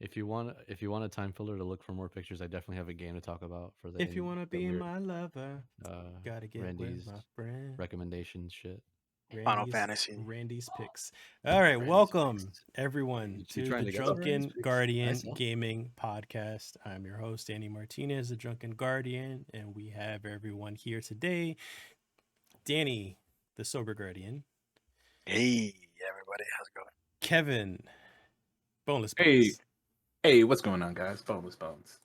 if you want a time filler to look for more pictures, I definitely have a game to talk about for If you wanna the be weird my lover, uh gotta get with Randy's my friend. recommendation shit. Final Randy's Fantasy. Randy's picks. All right, Randy's welcome picks. everyone You to the trying to guess what Randy's Drunken picks? Nice, Guardian huh? Gaming Podcast. I'm your host, Danny Martinez, the Drunken Guardian, and we have everyone here today. Danny, the Sober Guardian. Hey, everybody, how's it going? Kevin, Boneless Hey, Bones. hey, what's going on, guys? Boneless Bones.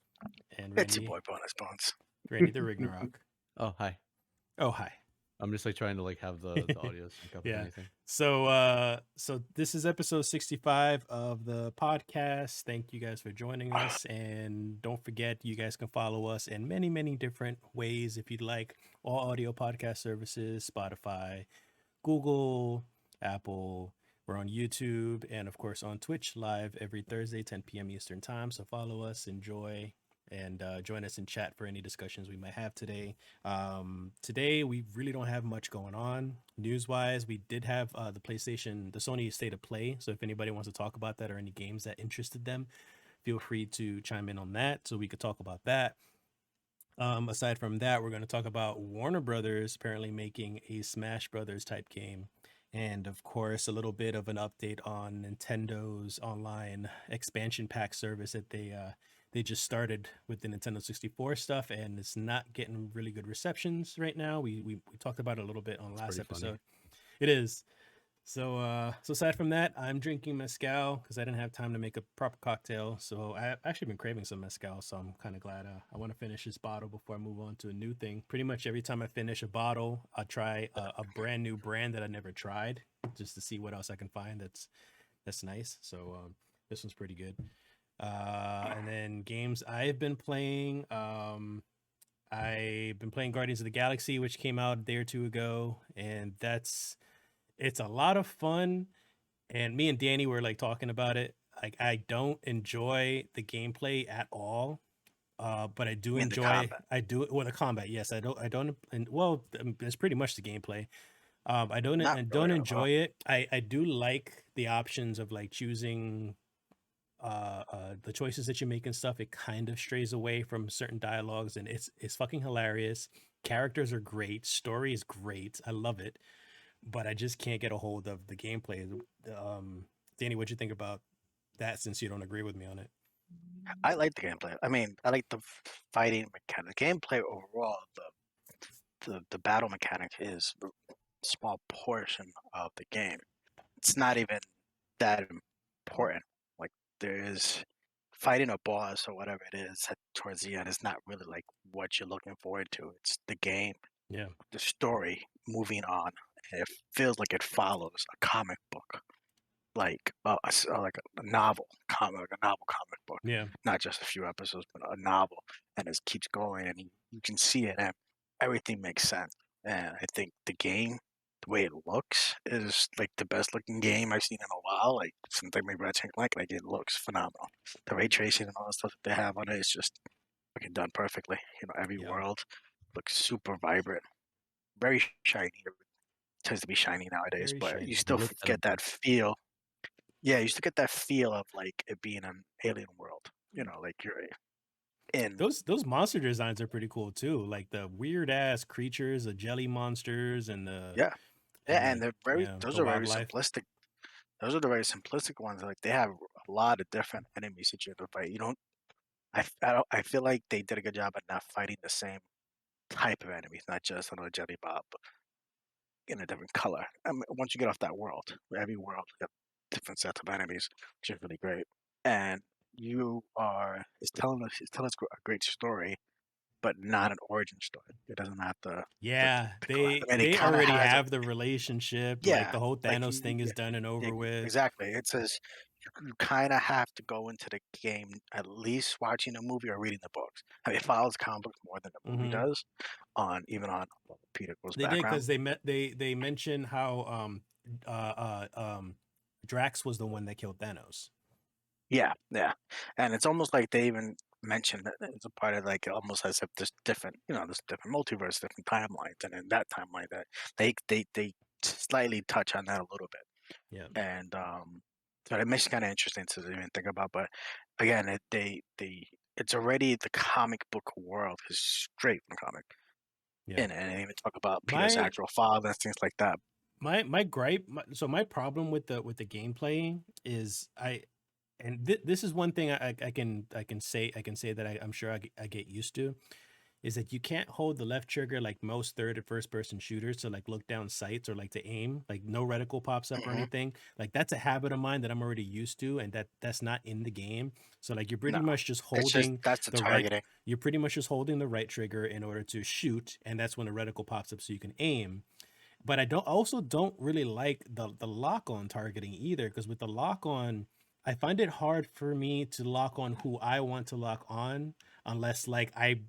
And It's your Randy, boy Bonus Bones. Randy the Ragnarok. Oh, hi. Oh, hi. I'm just like trying to like have the audio sync up if Yeah. anything. So this is episode 65 of the podcast. Thank you guys for joining us, and don't forget you guys can follow us in many different ways if you'd like. All audio podcast services, Spotify, Google, Apple. We're on YouTube and of course on Twitch live every Thursday 10 p.m. Eastern time. So follow us, enjoy, and join us in chat for any discussions we might have today. Today we really don't have much going on news wise. We did have the Sony State of Play. So if anybody wants to talk about that or any games that interested them, feel free to chime in on that so we could talk about that. Aside from that, we're going to talk about Warner Brothers apparently making a Smash Brothers type game. And of course, a little bit of an update on Nintendo's online expansion pack service that they just started with the Nintendo 64 stuff, and it's not getting really good receptions right now. We talked about it a little bit on last pretty funny. episode. It is. So aside from that, I'm drinking mezcal because I didn't have time to make a proper cocktail. So I've actually been craving some mezcal, so I'm kind of glad I want to finish this bottle before I move on to a new thing. Pretty much every time I finish a bottle, I'll try a brand new brand that I never tried just to see what else I can find that's nice. So this one's pretty good. And then games I've been playing. I've been playing Guardians of the Galaxy, which came out a day or two ago, and it's a lot of fun. And me and Danny were like talking about it. Like I don't enjoy the gameplay at all. But I do In the enjoy combat. the combat. Yes, I don't and well it's pretty much the gameplay. I don't Not really at all. enjoy it. I do like the options of like choosing the choices that you make and stuff. It kind of strays away from certain dialogues, and it's fucking hilarious. Characters are great, story is great. I love it, but I just can't get a hold of the gameplay. Danny, what'd you think about that? Since you don't agree with me on it. I like the gameplay. I mean, I like the fighting mechanic. The gameplay overall, the battle mechanic is a small portion of the game. It's not even that important. Like there is fighting a boss or whatever it is towards the end is not really like what you're looking forward to. It's the game, Yeah. the story moving on. And it feels like it follows a comic book, like like a novel, like a novel comic book, Yeah. not just a few episodes, but a novel, and it keeps going, and you can see it, and everything makes sense. And I think the game, the way it looks, is like the best looking game I've seen in a while. Like since like maybe Ratchet and Clank, like it looks phenomenal. The ray tracing and all the stuff that they have on it is just fucking done perfectly. You know, every Yeah. world looks super vibrant, very shiny. It tends to be shiny nowadays, Very but you shiny. still Look at get them. that feel. Yeah, you still get that feel of like it being an alien world. You know, like you're in. Those monster designs are pretty cool too. Like the weird ass creatures, the jelly monsters, and Yeah, yeah, and they're very. the Those are very wildlife. simplistic. Those are the very simplistic ones. Like they have a lot of different enemies that you have to fight. You don't. I feel like they did a good job at not fighting the same type of enemies, not just on a jelly bob, but in a different color. I mean, once you get off that world, every world you have different sets of enemies, which is really great. And it's telling us a great story, but not an origin story. It doesn't have Yeah, the collapse. they I mean, it they kind of already has a have the relationship. Like yeah, the whole like Thanos thing is done and yeah, over with. exactly. It says you kind of have to go into the game at least watching the movie or reading the books. I mean, it follows comic books more than the movie Hmm. does, on even on Peter Quill's They did background. because they mentioned how Drax was the one that killed Thanos. Yeah, yeah, and it's almost like they even mentioned that it's a part of like almost as if there's different, there's different multiverse, different timelines, and in that timeline that they slightly touch on that a little bit, Yeah. and So it makes it kind of interesting to even think about. But again, it's already the comic book world is straight from comic, Yeah. and even talk about Peter's My actual father and things like that. my gripe, so my problem with the gameplay is this is one thing I can say that I'm sure I get used to, is that you can't hold the left trigger like most third or first person shooters to like look down sights or like to aim, like no reticle pops up or Hmm. anything. Like that's a habit of mine that I'm already used to, and that's not in the game. So like you're pretty No, much just it's just holding that's the the right targeting. you're pretty much just holding the right trigger in order to shoot, and that's when the reticle pops up so you can aim. But I don't really like the lock on targeting either, because with the lock on, I find it hard for me to lock on who I want to lock on unless like I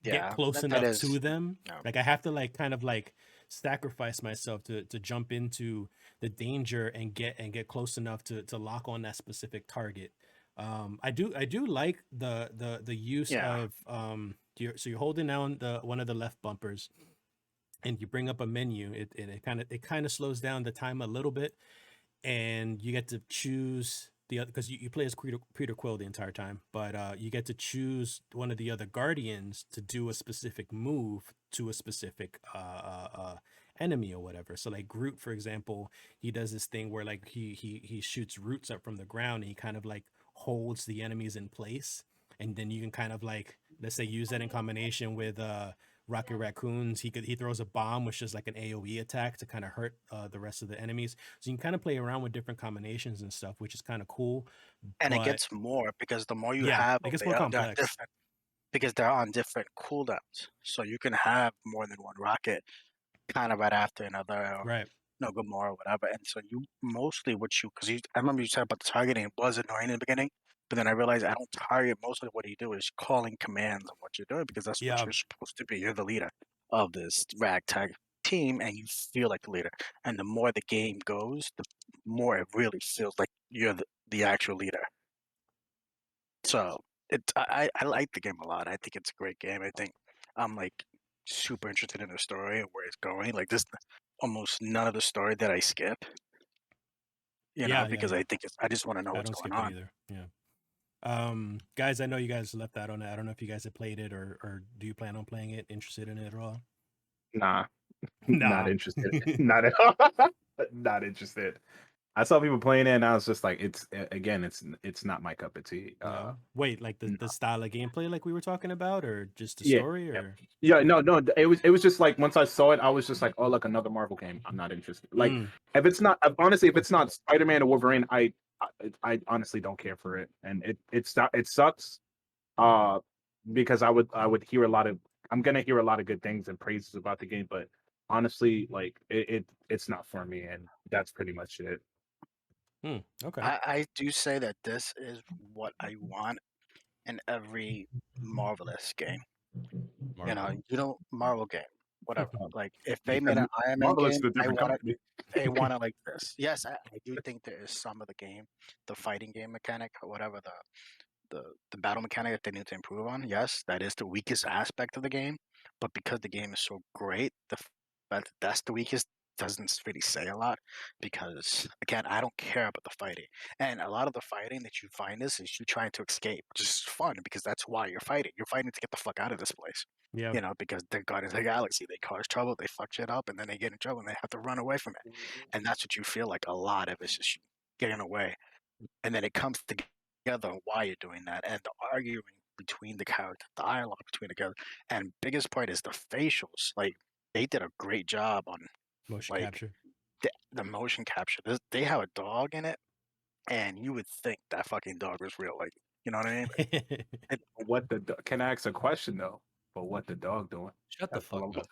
get Yeah, close that enough to is. them. Yeah. Like I have to like kind of like sacrifice myself to jump into the danger and get close enough to lock on that specific target. I do like the use Yeah, of so you're holding down the one of the left bumpers and you bring up a menu. It kind of slows down the time a little bit, and you get to choose the other, because you play as Peter Quill the entire time, but you get to choose one of the other guardians to do a specific move to a specific enemy or whatever. So like Groot, for example, he does this thing where like he shoots roots up from the ground, and he kind of like holds the enemies in place, and then you can kind of like, let's say, use that in combination with Rocket Raccoons. He throws a bomb, which is like an AoE attack to kind of hurt the rest of the enemies. So you can kind of play around with different combinations and stuff, which is kind of cool. and it But gets more because the more you yeah, have it them, gets more they're on complex. different because they're on different cooldowns. So you can have more than one rocket kind of right after another, or Right. no good more or whatever. And so you mostly what you because you I remember you said about the targeting, it was annoying in the beginning, but then I realized I don't target. Mostly what you do is calling commands on what you're doing because that's what Yeah. you're supposed to be. You're the leader of this ragtag team, and you feel like the leader. And the more the game goes, the more it really feels like you're the actual leader. So I like the game a lot. I think it's a great game. I think I'm like super interested in the story and where it's going. Like this, almost none of the story that I skip, Yeah. because I think I just want to know I what's don't going skip it on. either. Yeah. Guys, I know you guys left out on it. I don't know if you guys have played it, or do you plan on playing it? Interested in it at all? Nah, not Nah. interested. Not at all. Not interested. I saw people playing it, and I was just like, it's not my cup of tea. No. Wait, like the No. style of gameplay like we were talking about, or just the Yeah, story, yeah, or yeah. No. It was just like once I saw it, I was just like, oh, like another Marvel game. I'm not interested. Like Mm, if it's not honestly, if it's not Spider-Man or Wolverine, I honestly don't care for it, and it sucks. Uh, because I would hear a lot of I'm gonna hear a lot of good things and praises about the game, but honestly, like it's not for me, and that's pretty much it. okay. I do say that this is what I want in every Marvelous game. Marvel. You don't Marvel game, whatever. Like if they You made said an Iron Man Marvel is game, a different company. I want it like this. Yes, I do think there is some of the game, the fighting game mechanic or whatever the battle mechanic that they need to improve on. Yes, that is the weakest aspect of the game. But because the game is so great, fact that that's the weakest doesn't really say a lot because again, I don't care about the fighting. And a lot of the fighting that you find is you trying to escape, which is fun because that's why you're fighting. You're fighting to get the fuck out of this place. Yeah. Because they're Guardians of the Galaxy. They cause trouble, they fuck shit up, and then they get in trouble and they have to run away from it. And that's what you feel like a lot of it's just you getting away. And then it comes together on why you're doing that and the arguing between the characters, the dialogue between the characters. And biggest part is the facials. Like they did a great job on Motion like capture. the motion capture. They have a dog in it, and you would think that fucking dog was real. Like you know what I mean? It, Can I ask a question though? But what the dog doing? Shut the That's all fuck I'm up.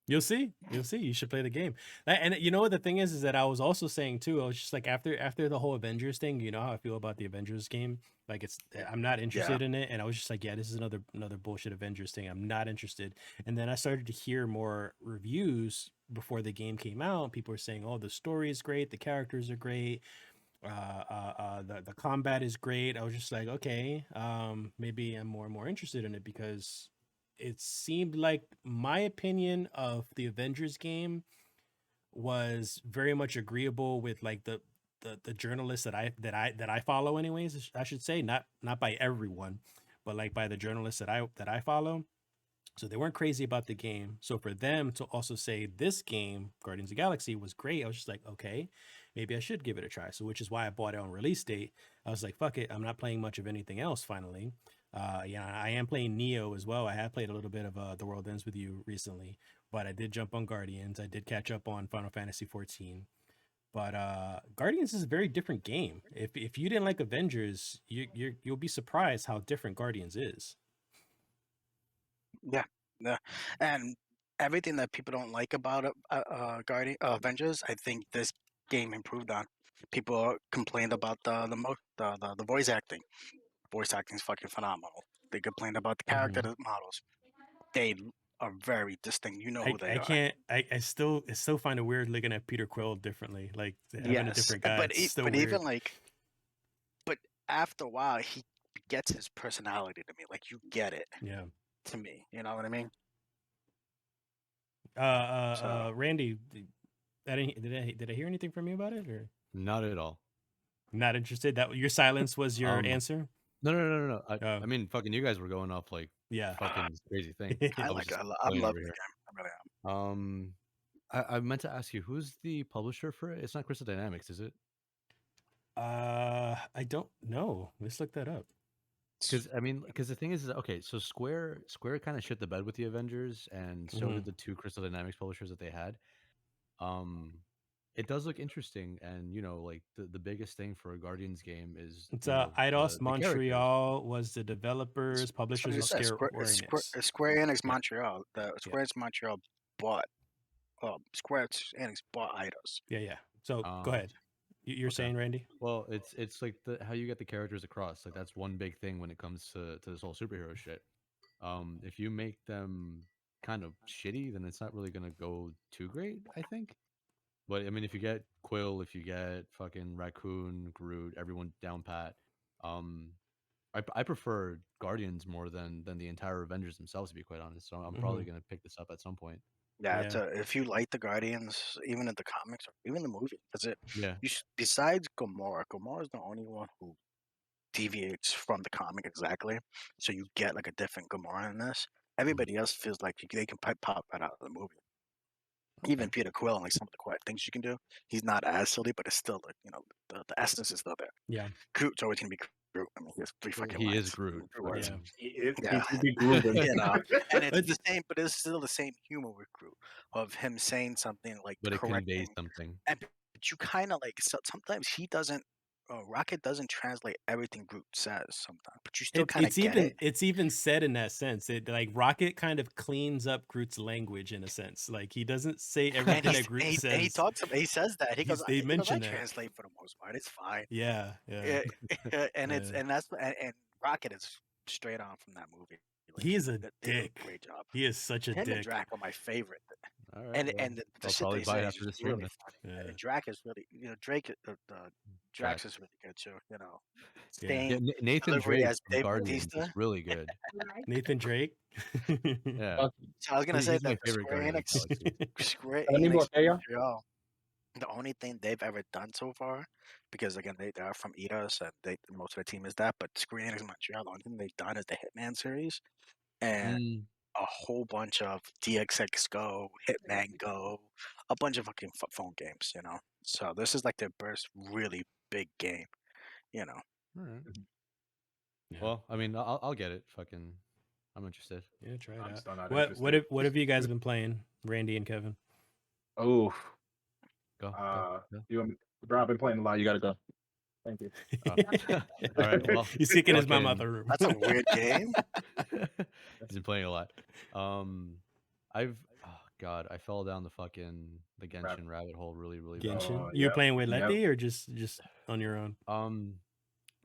You'll see. You'll see. You should play the game. And you know what the thing is that I was also saying too. I was just like, after the whole Avengers thing, you know how I feel about the Avengers game. Like I'm not interested in it, and I was just like, yeah, this is another bullshit Avengers thing. I'm not interested. And then I started to hear more reviews before the game came out. People were saying, oh, the story is great, the characters are great, the combat is great. I was just like, okay, maybe I'm more and more interested in it, because it seemed like my opinion of the Avengers game was very much agreeable with like the journalists that I follow, anyways, I should say, not by everyone, but like by the journalists that I follow. So they weren't crazy about the game. So for them to also say this game, Guardians of the Galaxy, was great, I was just like, okay, maybe I should give it a try. So which is why I bought it on release date. I was like, fuck it, I'm not playing much of anything else finally. Yeah, I am playing Neo as well. I have played a little bit of The World Ends With You recently, but I did jump on Guardians. I did catch up on Final Fantasy 14. But Guardians is a very different game. If you didn't like Avengers, you'll be surprised how different Guardians is. Yeah, yeah, and everything that people don't like about Guardian Avengers, I think this game improved on. People complained about the voice acting. Voice acting is fucking phenomenal. They complained about the character models. They are very distinct. You know who they I are. can't. I still find it weird looking at Peter Quill differently. Like having a Yes, different guy. but It's still but weird. even like, but after a while, he gets his personality to me. Like you get it Yeah. to me. You know what I mean? Randy, did I hear anything from you about it, or Not at all. not interested? That your silence was your answer. No. Oh. I mean, fucking, you guys were going off like Yeah. fucking crazy thing. I was like it. just I playing love over the here. game. I really am. I meant to ask you, who's the publisher for it? It's not Crystal Dynamics, is it? I don't know. Let's look that up. Because the thing is, okay, so Square kind of shit the bed with the Avengers, and so did the two Crystal Dynamics publishers that they had. It does look interesting, and like the biggest thing for a Guardians game is It's the characters. Montreal was the developers, publishers of Square Enix. Square Enix Yeah. Montreal. The Square Enix Montreal bought. Square Enix bought Eidos. Yeah. So go ahead. You're saying, Randy? Well, it's like how you get the characters across. Like that's one big thing when it comes to this whole superhero shit. If you make them kind of shitty, then it's not really gonna go too great, I think. But I mean, if you get Quill, if you get fucking Raccoon, Groot, everyone down pat, I prefer Guardians more than the entire Avengers themselves, to be quite honest. So I'm probably gonna pick this up at some point. Yeah, if you like the Guardians, even in the comics or even the movie, that's it. Yeah. Besides Gamora is the only one who deviates from the comic exactly. So you get like a different Gamora in this. Everybody else feels like they can pop right out of the movie. Even Peter Quill and like some of the quiet things you can do, he's not as silly, but it's still like the essence is still there. Yeah. Groot's always gonna be Groot. I mean, he has 3 fucking He lines. is Groot. Words. Yeah. And it's the same, but it's still the same humor with Groot of him saying something like But it correcting. conveys something. But you kind of like sometimes he doesn't. Rocket doesn't translate everything Groot says sometimes, but you still kind of get it. It's even said in that sense. It like Rocket kind of cleans up Groot's language in a sense. Like he doesn't say everything that Groot says. And he says that. He goes, they mention I that. translate for the most part. It's fine. Yeah. And Rocket is straight on from that movie. Like, he is a they do dick. Great job. He is such a Him dick. and Drac are my favorite. All right, And the I'll shit probably they buy say it is after just this really room. funny. Yeah. And Drac is really, Drax is really good too. Yeah. Sting, Nathan delivery Drake as from Dave Guardians Bautista. is really good. Nathan Drake. Yeah. So I was gonna He's say my that favorite Square Guardian of the Enix, Galaxy. Square Any more Enix Teo? Montreal, the only thing they've ever done so far, because again they are from Eidos and most of the team is that, but Square Enix Montreal, the only thing they've done is the Hitman series and a whole bunch of DXX Go, Hitman Go, a bunch of fucking phone games, So this is like their first really big game, All right. Yeah. Well, I mean, I'll get it. Fucking, I'm interested. Yeah, try it I'm out. still not What have you guys been playing, Randy and Kevin? Oh, Go. Bro, I've been playing a lot. You gotta go. Thank you. All right. Well, he's kicking his mom out fucking- the room. That's a weird game. He's been playing a lot. God, I fell down the Genshin rabbit hole really bad. Genshin. You were playing with Letty or just on your own?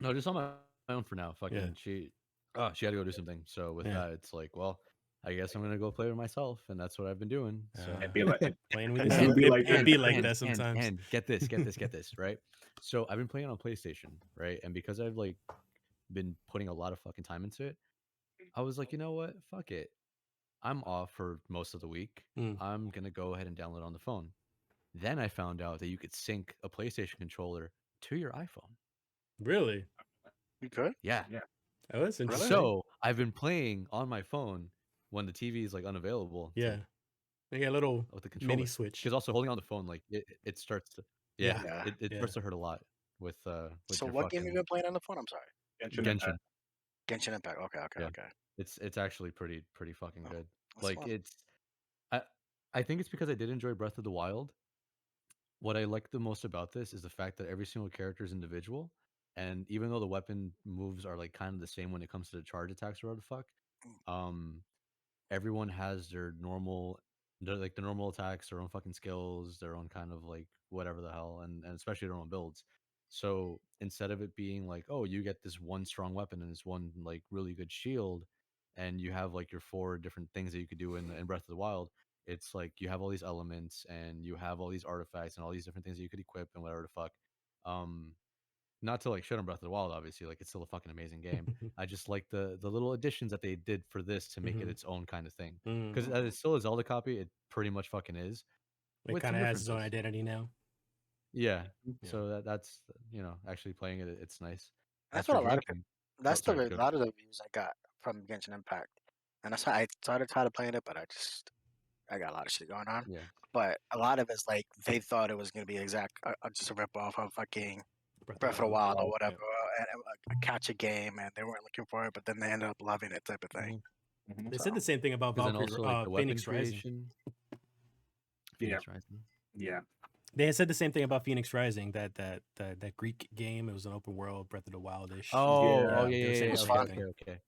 No, just on my own for now. Fucking she had to go do something. So with that, it's like, well, I guess I'm gonna go play with myself, and that's what I've been doing. So It'd be like playing with It'd yourself. be like It'd be like and- that sometimes. And get this, right? So I've been playing on PlayStation, right? And because I've like been putting a lot of fucking time into it, I was like, you know what? Fuck it. I'm off for most of the week. I'm gonna go ahead and download on the phone. Then I found out that you could sync a PlayStation controller to your iPhone. Really? You could? Yeah. Oh, that's interesting. So I've been playing on my phone when the TV is like unavailable. Yeah. They got a little With the controller. mini switch. Because also holding on the phone, like it starts to Yeah. it Yeah. starts to hurt a lot with So your what game fucking you been playing on the phone? I'm sorry. Genshin. Genshin Impact. Okay. Yeah. Okay. It's actually pretty fucking Oh, good. that's Like fun. I think it's because I did enjoy Breath of the Wild. What I like the most about this is the fact that every single character is individual, and even though the weapon moves are like kind of the same when it comes to the charge attacks or whatever the fuck, um, everyone has their normal, the normal attacks, their own fucking skills, their own kind of like whatever the hell, and especially their own builds. So instead of it being like, oh, you get this one strong weapon and this one like really good shield, and you have like your 4 different things that you could do in Breath of the Wild, it's like you have all these elements and you have all these artifacts and all these different things that you could equip and whatever the fuck. Um, not to like shit on Breath of the Wild, obviously, like it's still a fucking amazing game. I just like the little additions that they did for this to make it its own kind of thing. Because as it's still a Zelda copy, it pretty much fucking is. It kind of has its own identity now. Yeah. So that's actually playing it, it's nice. That's what a lot of people. That's a lot of the views I got from Genshin Impact, and that's why I started playing it, but I got a lot of shit going on. Yeah. But a lot of it's like they thought it was gonna be just a rip off of fucking Breath of the Wild or whatever, and a catch a game, and they weren't looking for it, but then they ended up loving it, type of thing. They said the same thing about Phoenix Rising. Phoenix Rising. Yeah. They had said the same thing about Phoenix Rising, that Greek game. It was an open world, Breath of the Wildish. Yeah. Okay.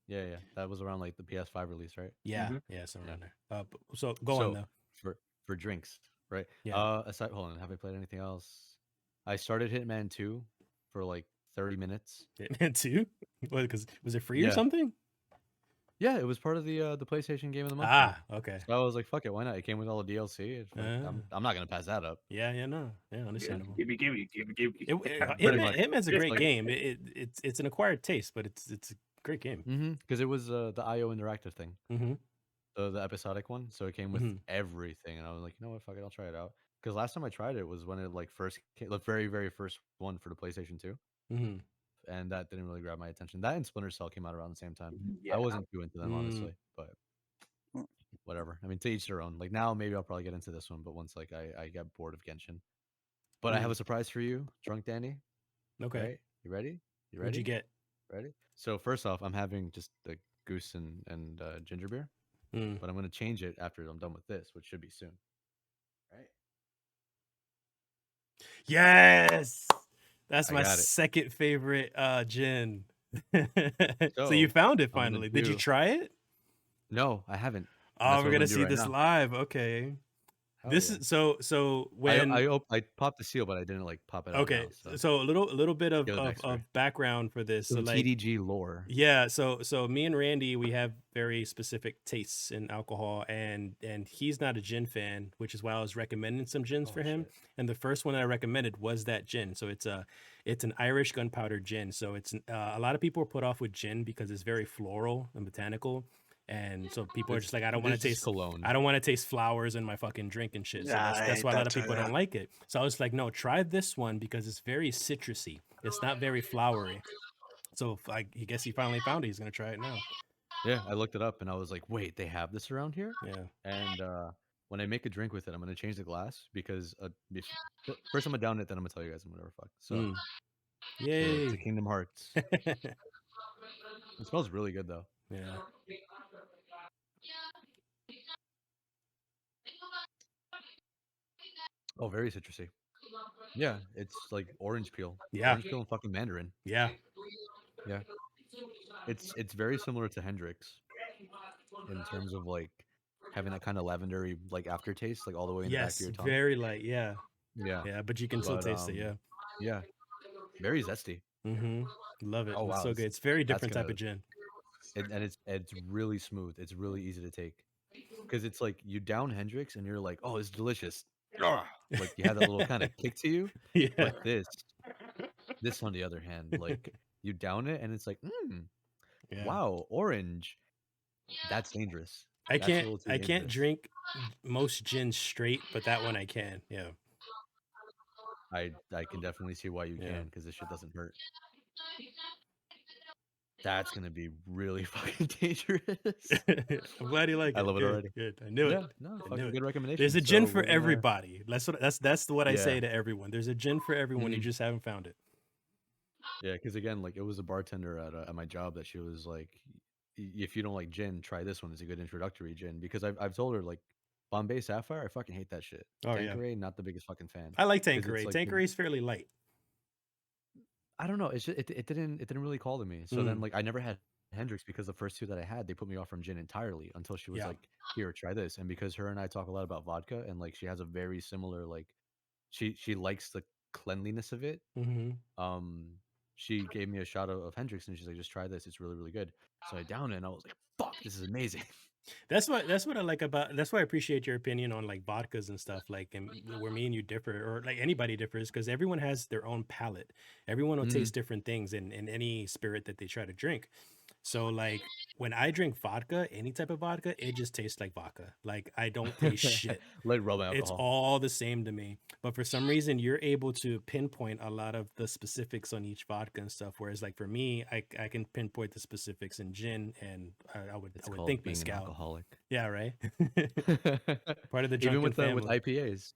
Yeah. That was around like the PS5 release, right? Yeah, somewhere around there. So go on though. For drinks, right? Yeah. Hold on, have I played anything else? I started Hitman 2 for like 30 minutes. Hitman 2? What? Because was it free or something? Yeah, it was part of the PlayStation Game of the Month. Okay. So I was like, fuck it, why not? It came with all the DLC. I'm not gonna pass that up. Yeah, understandable. Give me. Hitman's a great game. It's an acquired taste, but it's a great game. Because it was the IO interactive thing. The episodic one, so it came with everything, and I was like, you know what, fuck it, I'll try it out. Because last time I tried it was when it like first came, the very first one for the PlayStation 2, and that didn't really grab my attention. That and Splinter Cell came out around the same time. I wasn't too into them honestly, but whatever. I mean, to each their own. Like now, maybe I'll probably get into this one, but once like I get bored of Genshin. But I have a surprise for you, Drunk Danny. Okay, right? You ready? What'd you get? Ready? So first off, I'm having just the goose and ginger beer. But I'm going to change it after I'm done with this, which should be soon. Right? Yes! That's my second favorite gin. So you found it finally. Did you try it? No, I haven't. Oh, we're going to see this live. Okay. This is so when I popped the seal, but I didn't like pop it out. Okay, so a little bit of background for this. So like TDG lore. Yeah, so me and Randy, we have very specific tastes in alcohol, and he's not a gin fan, which is why I was recommending some gins for him. And the first one that I recommended was that gin. So it's an Irish gunpowder gin. So it's a lot of people are put off with gin because it's very floral and botanical. And so people are just like, I don't want to taste cologne. I don't want to taste flowers in my fucking drink and shit. So that's why a lot of people don't like it. So I was like, no, try this one because it's very citrusy. It's not very flowery. So I guess he finally found it. He's gonna try it now. Yeah, I looked it up and I was like, wait, they have this around here? Yeah. And when I make a drink with it, I'm gonna change the glass because first I'm gonna down it, then I'm gonna tell you guys whatever fuck. So yay, to Kingdom Hearts. It smells really good though. Yeah. Oh, very citrusy. Yeah, it's like orange peel. Yeah. Orange peel and fucking mandarin. Yeah. Yeah. It's very similar to Hendrix in terms of like having that kind of lavendery like aftertaste, like all the way in the back of your tongue. Very light. Yeah. Yeah. But you can still taste it. Yeah. Yeah. Very zesty. Love it. Oh, wow. It's so good. It's very different type of gin. And it's really smooth. It's really easy to take because it's like you down Hendrix and you're like, oh, it's delicious. Like you have that little kind of kick to you. Yeah. But this on the other hand, like you down it and it's like, wow, orange. That's dangerous. I can't drink most gin straight, but that one I can. Yeah. I can definitely see why you Yeah. can, because this shit doesn't hurt. That's gonna be really fucking dangerous. I'm glad you like I it. love it Good, already. good. I knew it. Yeah, no, I knew fucking it. good recommendation. There's a gin So for we're gonna- everybody. That's what I say Yeah. to everyone. There's a gin for everyone. You Mhm. just haven't found it. Yeah, because again, like it was a bartender at my job that she was like, if you don't like gin, try this one. It's a good introductory gin. Because I've told her like Bombay Sapphire, I fucking hate that shit. Oh, yeah. Tanqueray, not the biggest fucking fan. I like 'Cause it's Tanqueray. like the- Tanqueray's fairly light. I don't know. It's just, it didn't really call to me. So then like I never had Hendrix because the first two that I had, they put me off from gin entirely until she was Yeah. like, here, try this. And because her and I talk a lot about vodka, and like she has a very similar like she likes the cleanliness of it. Mm-hmm. She gave me a shot of Hendrix and she's like, just try this. It's really, really good. So I downed it and I was like, fuck, this is amazing. That's what I like about. That's why I appreciate your opinion on like vodkas and stuff. Like, and where me and you differ, or like anybody differs, because everyone has their own palate. Everyone will Mhm. taste different things in any spirit that they try to drink. So like when I drink vodka, any type of vodka, it just tastes like vodka. Like I don't taste shit. Like rubbing alcohol. It's all the same to me. But for some reason, you're able to pinpoint a lot of the specifics on each vodka and stuff. Whereas, like for me, I can pinpoint the specifics in gin, and I would It's I would called think being an mezcal. alcoholic. Yeah, right. Part of the drunken Even with family. IPAs.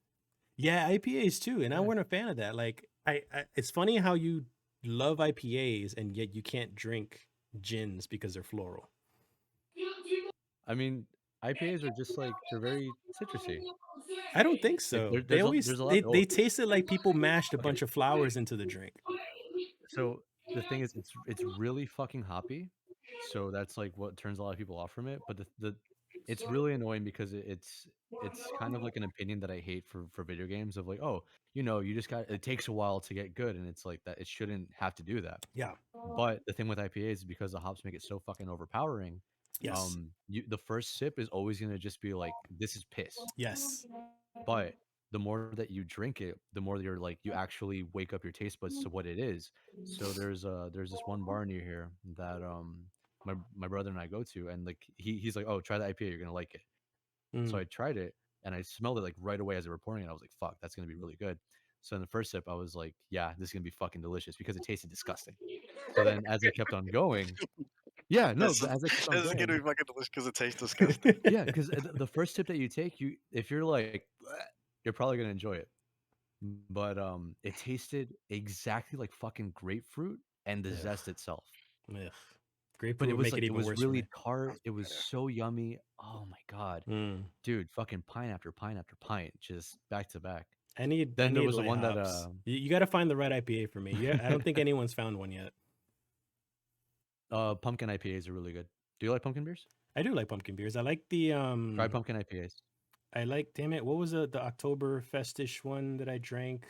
Yeah, IPAs too, and I Yeah. weren't a fan of that. Like, I it's funny how you love IPAs and yet you can't drink gins because they're floral. I mean, IPAs are just like, they're very citrusy. I don't think Like, so. there- They there's a- always there's a lot- they tasted like people mashed a Okay. bunch of flowers into the drink. So the thing is, it's really fucking hoppy. So that's like what turns a lot of people off from it. But the it's really annoying because it's kind of like an opinion that I hate for video games of like, oh, you just got, it takes a while to get good, and it's like that it shouldn't have to do that. Yeah. But the thing with IPAs is because the hops make it so fucking overpowering. Yes. The first sip is always gonna just be like, this is piss. Yes. But the more that you drink it, the more you're like, you actually wake up your taste buds to what it is. So there's this one bar near here that my brother and I go to, and like he's like, oh, try the IPA, you're gonna like it. So Mm. I tried it and I smelled it like right away as they were pouring it. I was like, fuck, that's gonna be really good. So in the first sip, I was like, yeah, this is gonna be fucking delicious because it tasted disgusting. So then as I kept on going, yeah, no, This but as I kept on is gonna going, be fucking delicious because it tastes disgusting. yeah, because the first sip that you take, if you're like, "Bleh," you're probably gonna enjoy it. But it tasted exactly like fucking grapefruit and the Ugh. zest itself. Ugh. Grapefruit But it would was make like, it it even was worse for really me. tart. It was better. so yummy. Oh my god, Mm. dude, fucking pint after pint after pint, just back to back. I need. Then I there need was the light one that hops. You got to find the right IPA for me. Yeah, I don't think anyone's found one yet. Pumpkin IPAs are really good. Do you like pumpkin beers? I do like pumpkin beers. I like the Try pumpkin IPAs. I like, damn it, what was the October festish one that I drank?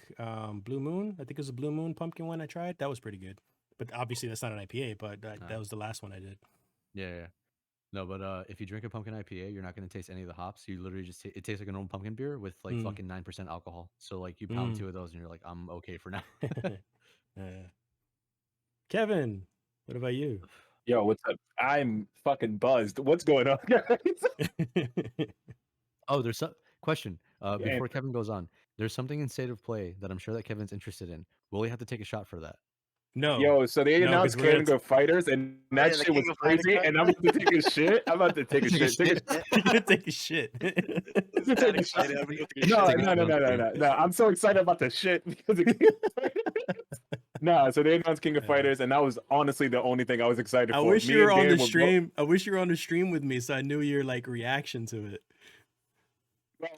Blue Moon. I think it was a Blue Moon pumpkin one I tried. That was pretty good. But obviously that's not an IPA, but that was the last one I did. Yeah. No, but if you drink a pumpkin IPA, you're not gonna taste any of the hops. You literally just it tastes like a normal pumpkin beer with like fucking 9% alcohol. So like you pound two of those and you're like, I'm okay for now. Kevin, what about you? Yo, what's up? I'm fucking buzzed. What's going on, guys? Oh, there's some question. Yeah. Before Kevin goes on, there's something in State of Play that I'm sure that Kevin's interested in. Will he have to take a shot for that? No. Yo, so they No, announced 'cause we're King gonna of Fighters, and that Yeah, the shit King was of Fighters crazy. got And I'm about to take a shit. I'm about to take a shit. Take a You're gonna take a shit. He's that excited. I'm gonna take a No, shit. no. I'm so excited about the shit because of King of Fighters. No, so they announced King of Fighters, and that was honestly the only thing I was excited I for. wish Me you were and on Dan the were stream. I wish you were on the stream with me so I knew your like reaction to it.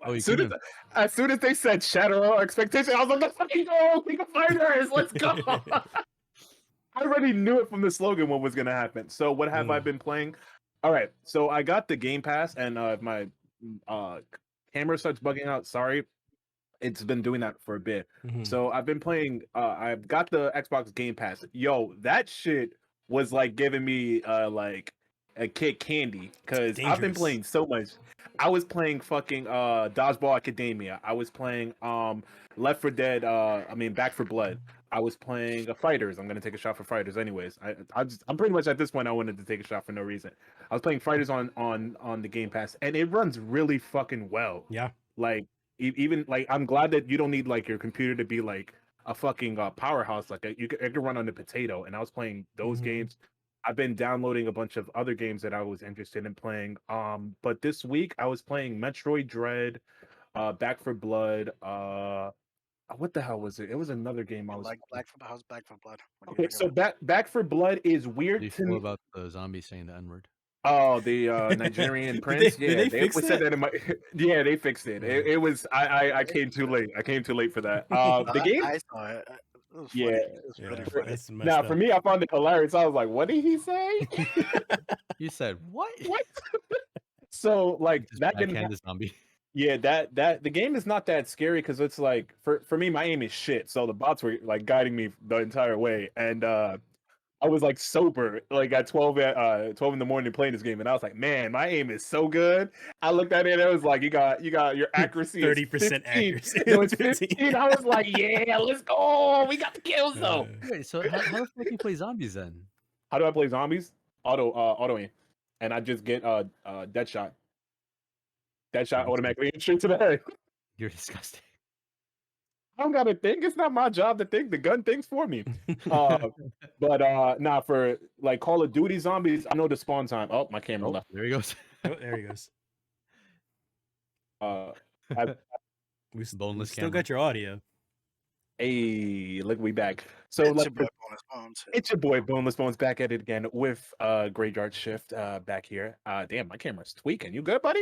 Oh, you As soon couldn't as soon as they said shatter all expectation, I was like, let's fucking go, King of Fighters, let's go. I already knew it from the slogan what was gonna happen. So what have I been playing? All right, so I got the Game Pass, and my camera starts bugging out. Sorry, it's been doing that for a bit. Mhm. So I've been playing. I've got the Xbox Game Pass. Yo, that shit was like giving me like a kick candy because I've been Dangerous. playing so much. I was playing fucking Dodgeball Academia. I was playing Left 4 Dead. Back 4 Blood. I was playing Fighters. I'm gonna take a shot for Fighters, anyways. I'm pretty much at this point. I wanted to take a shot for no reason. I was playing Fighters on the Game Pass, and it runs really fucking well. Yeah. Like even like I'm glad that you don't need like your computer to be like a fucking powerhouse. Like it can run on the potato. And I was playing those games. I've been downloading a bunch of other games that I was interested in playing. But this week I was playing Metroid Dread, Back for Blood. What the hell was it? It was another game I was Like how's Back for Blood? What do you okay. think So of it? Back for Blood is How do weird you to feel me. about the zombie saying the N-word? Oh, the Nigerian Did prince. they- did they fix said that? that in my. Yeah, they fixed it. It was. I came too late. I came too late for that. The game. I saw it. It was Yeah. funny. It was Yeah, pretty funny. that's messed Now, up. for me, I found it hilarious. I was like, "What did he say?" You said what? What? So, like Just that didn't. backhand the zombie. Yeah, that the game is not that scary because it's like for me, my aim is shit. So the bots were like guiding me the entire way, and I was like sober, like at 12 in the morning playing this game, and I was like, man, my aim is so good. I looked at it, and I was like, you got your accuracy 30% 15. accuracy. No, it's 15. I was like, yeah, let's go. We got the kills though. Wait, so how the fuck do you play zombies then? How do I play zombies? Auto aim, and I just get dead shot. Dead shot automatically straight to the head. You're disgusting. I don't gotta think. It's not my job to think. The gun thinks for me. But for like Call of Duty zombies, I know the spawn time. Oh, my camera Oh, left. there he goes. Oh, there he goes. We Boneless still camera. got your audio. Hey, look, we back. So It's let's. your boy Bonus Bones. It's your boy Boneless Bones back at it again with Graveyard Shift back here. Damn, my camera's tweaking. You good, buddy?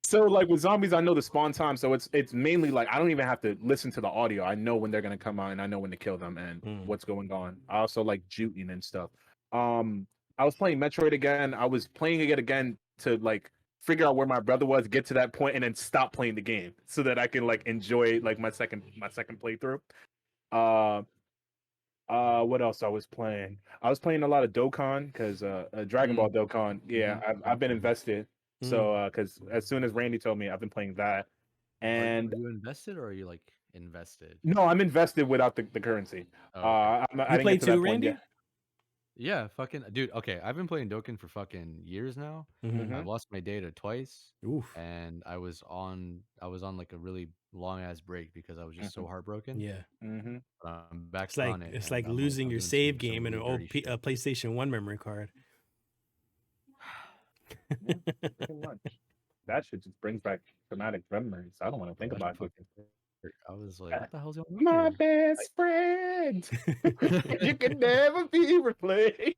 So like with zombies, I know the spawn time, so it's mainly like I don't even have to listen to the audio. I know when they're gonna come out, and I know when to kill them and what's going on. I also like shooting and stuff. I was playing Metroid again. I was playing it again to like figure out where my brother was, get to that point, and then stop playing the game so that I can like enjoy like my second playthrough. What else I was playing? I was playing a lot of Dokkan because Dragon Ball Dokkan. Yeah, I've been invested. So because as soon as Randy told me, I've been playing that. And are you invested or are you like invested? no, I'm invested without the currency. Oh, I You didn't played get to that too, point Randy? yet. yeah, fucking dude. Okay, I've been playing Dokkan for fucking years now. Mhm. I've lost my data twice, Oof. and I was on like a really long ass break because I was just so heartbroken. Yeah. Mm-hmm. But I'm back It's like on it. it's and like I'm, losing I'm your doing save some game and an really old dirty shit. PlayStation 1 memory card. Pretty much. That shit just brings back traumatic memories. I don't want to think That about it. fucking hurt. I was like, what the hell's going on My here? best friend, you can never be replaced,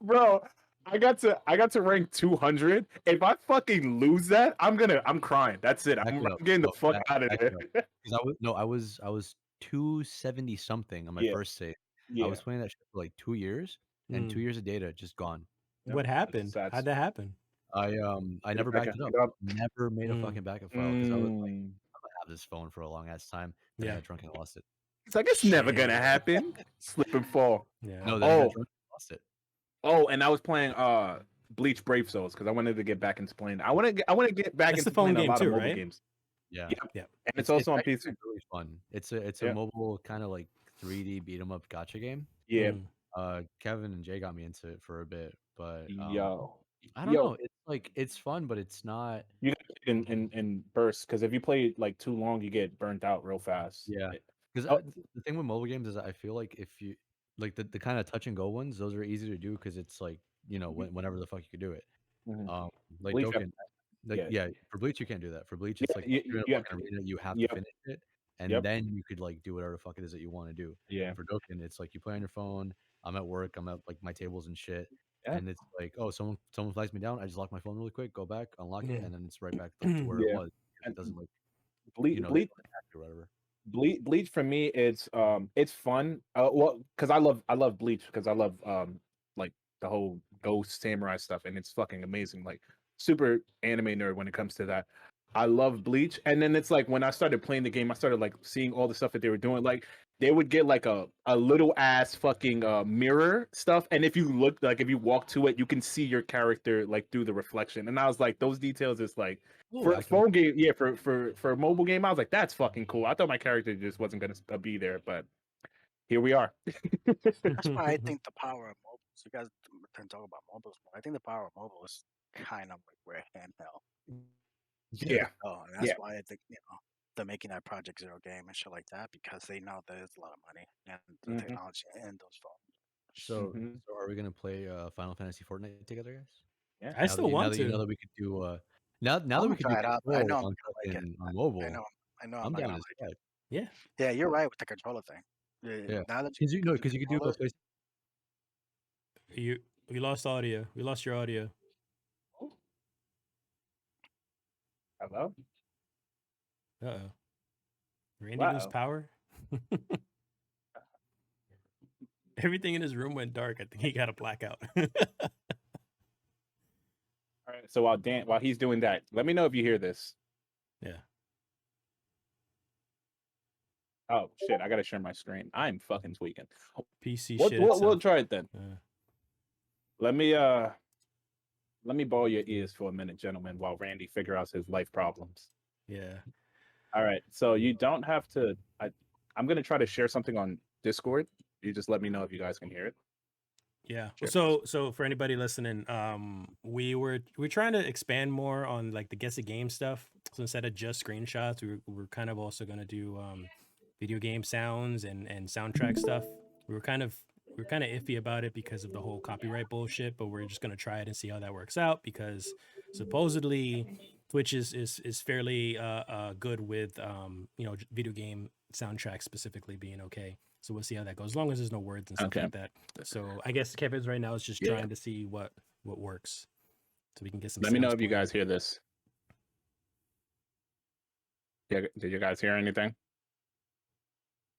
bro. I got to rank 200. If I fucking lose that, I'm crying. That's it. Back I'm it up. getting the No, fuck back- out of back there. it up. 'Cause I was 270 something on my Yeah. first save. I Yeah. was playing that shit for like 2 years, and 2 years of data just gone. What happened? That's- How'd that happen? I never back backed it it up. up. Never made a Mm. fucking backup file because I was like, Mm. I'm gonna have this phone for a long ass time. Then I Yeah. got drunk and lost it. It's like it's never gonna Shit. happen. Slip and fall. Yeah. No, then I got Oh. drunk and lost it. Oh, and I was playing Bleach Brave Souls because I wanted to get back into playing. I want to get back That's into the phone playing a game lot too, of mobile right? games. Yeah. Yep. And it's also on actually PC. really fun. It's a Yeah. mobile kind of like 3D beat 'em up gotcha game. Yeah. Kevin and Jay got me into it for a bit, but Yo. I don't know. It's like it's fun, but it's not. You got to play it in bursts because if you play it like too long, you get burnt out real fast. Yeah. Because Oh. the thing with mobile games is I feel like if you like the kind of touch and go ones, those are easy to do because it's like whenever the fuck you could do it. Mhm. Like Bleach, Dokkan, like yeah. yeah, for Bleach you can't do that. For Bleach, it's Yeah, like you- if you're in you a have fucking to- arena, you have Yep. to finish it, and Yep. then you could like do whatever the fuck it is that you want to do. Yeah. For Dokkan, it's like you play on your phone. I'm at work. I'm at like my tables and shit. Yeah. And it's like, oh, someone flags me down. I just lock my phone really quick, go back, unlock it, Yeah. and then it's right back to where it Yeah. was. It doesn't like Bleach, they Bleach, don't hack or whatever. Bleach for me, it's fun. Well, because I love Bleach because I love like the whole ghost samurai stuff, and it's fucking amazing. Like super anime nerd when it comes to that. I love Bleach, and then it's like when I started playing the game, I started like seeing all the stuff that they were doing. Like they would get like a little ass fucking mirror stuff, and if you look like if you walk to it, you can see your character like through the reflection. And I was like, those details is like for a phone game, yeah, for a mobile game, I was like, that's fucking cool. I thought my character just wasn't gonna be there, but here we are. That's why I think the power of mobile. So you guys tend to talk about mobiles more. I think the power of mobile is kind of like we're handheld. Yeah. Oh, and that's Yeah. why I think they're making that Project Zero game and shit like that because they know there's a lot of money and the Mhm. technology in those phones. So, Mhm. so are we gonna play Final Fantasy Fortnite together, guys? Yeah. I still want Now to. that we could do now I'm that we gonna could do try it out. But I know control I'm on not gonna like it. on I mobile, know. I know I'm I'm not down gonna as like it. fuck. Yeah. Yeah, you're right with the controller thing. Yeah, Now that because you know, use the because you could do a controller, PlayStation. We lost audio. We lost your audio. Hello. Uh-oh. Randy lose Wow. power? Everything in his room went dark. I think he got a blackout. All right. So while he's doing that, let me know if you hear this. Yeah. Oh shit! I gotta share my screen. I'm fucking tweaking. PC We'll, shit we'll, itself. we'll try it then. Uh, Let me borrow your ears for a minute, gentlemen, while Randy figure out his life problems. yeah. All right. So you don't have to. I'm gonna try to share something on Discord. You just let me know if you guys can hear it. Yeah. Sure. So for anybody listening, we're trying to expand more on like the guess the game stuff. So instead of just screenshots, we're kind of also gonna do video game sounds and soundtrack stuff. We're kind of iffy about it because of the whole copyright bullshit, but we're just gonna try it and see how that works out because supposedly Twitch is fairly good with video game soundtracks specifically being okay. So we'll see how that goes, as long as there's no words and stuff Okay. like that. So I guess Kevin's right now is just Yeah. trying to see what works, so we can get some. Let me know sounds if you playing. guys hear this. Yeah. Did you guys hear anything?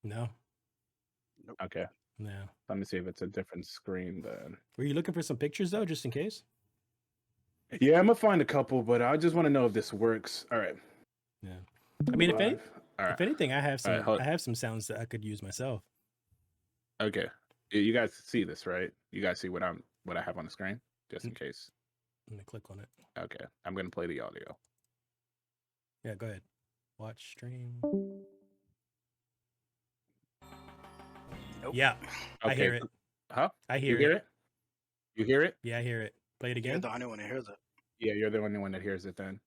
No, Okay. no. Let me see if it's a different screen then. Were you looking for some pictures though, just in case? Yeah, I'm gonna find a couple, but I just want to know if this works. All right. Yeah. I mean, All right. if anything, I have All right, some hold- I have some sounds that I could use myself. Okay. You guys see this, right? You guys see what I have on the screen, just in case. I'm gonna click on it. Okay. I'm gonna play the audio. Yeah, go ahead. Watch stream. Nope. Yeah, I Okay. hear it. Huh? I You hear hear it. it? You hear it? Yeah, I hear it. Play it you're again. the only one who hears it. Yeah, you're the only one that hears it then.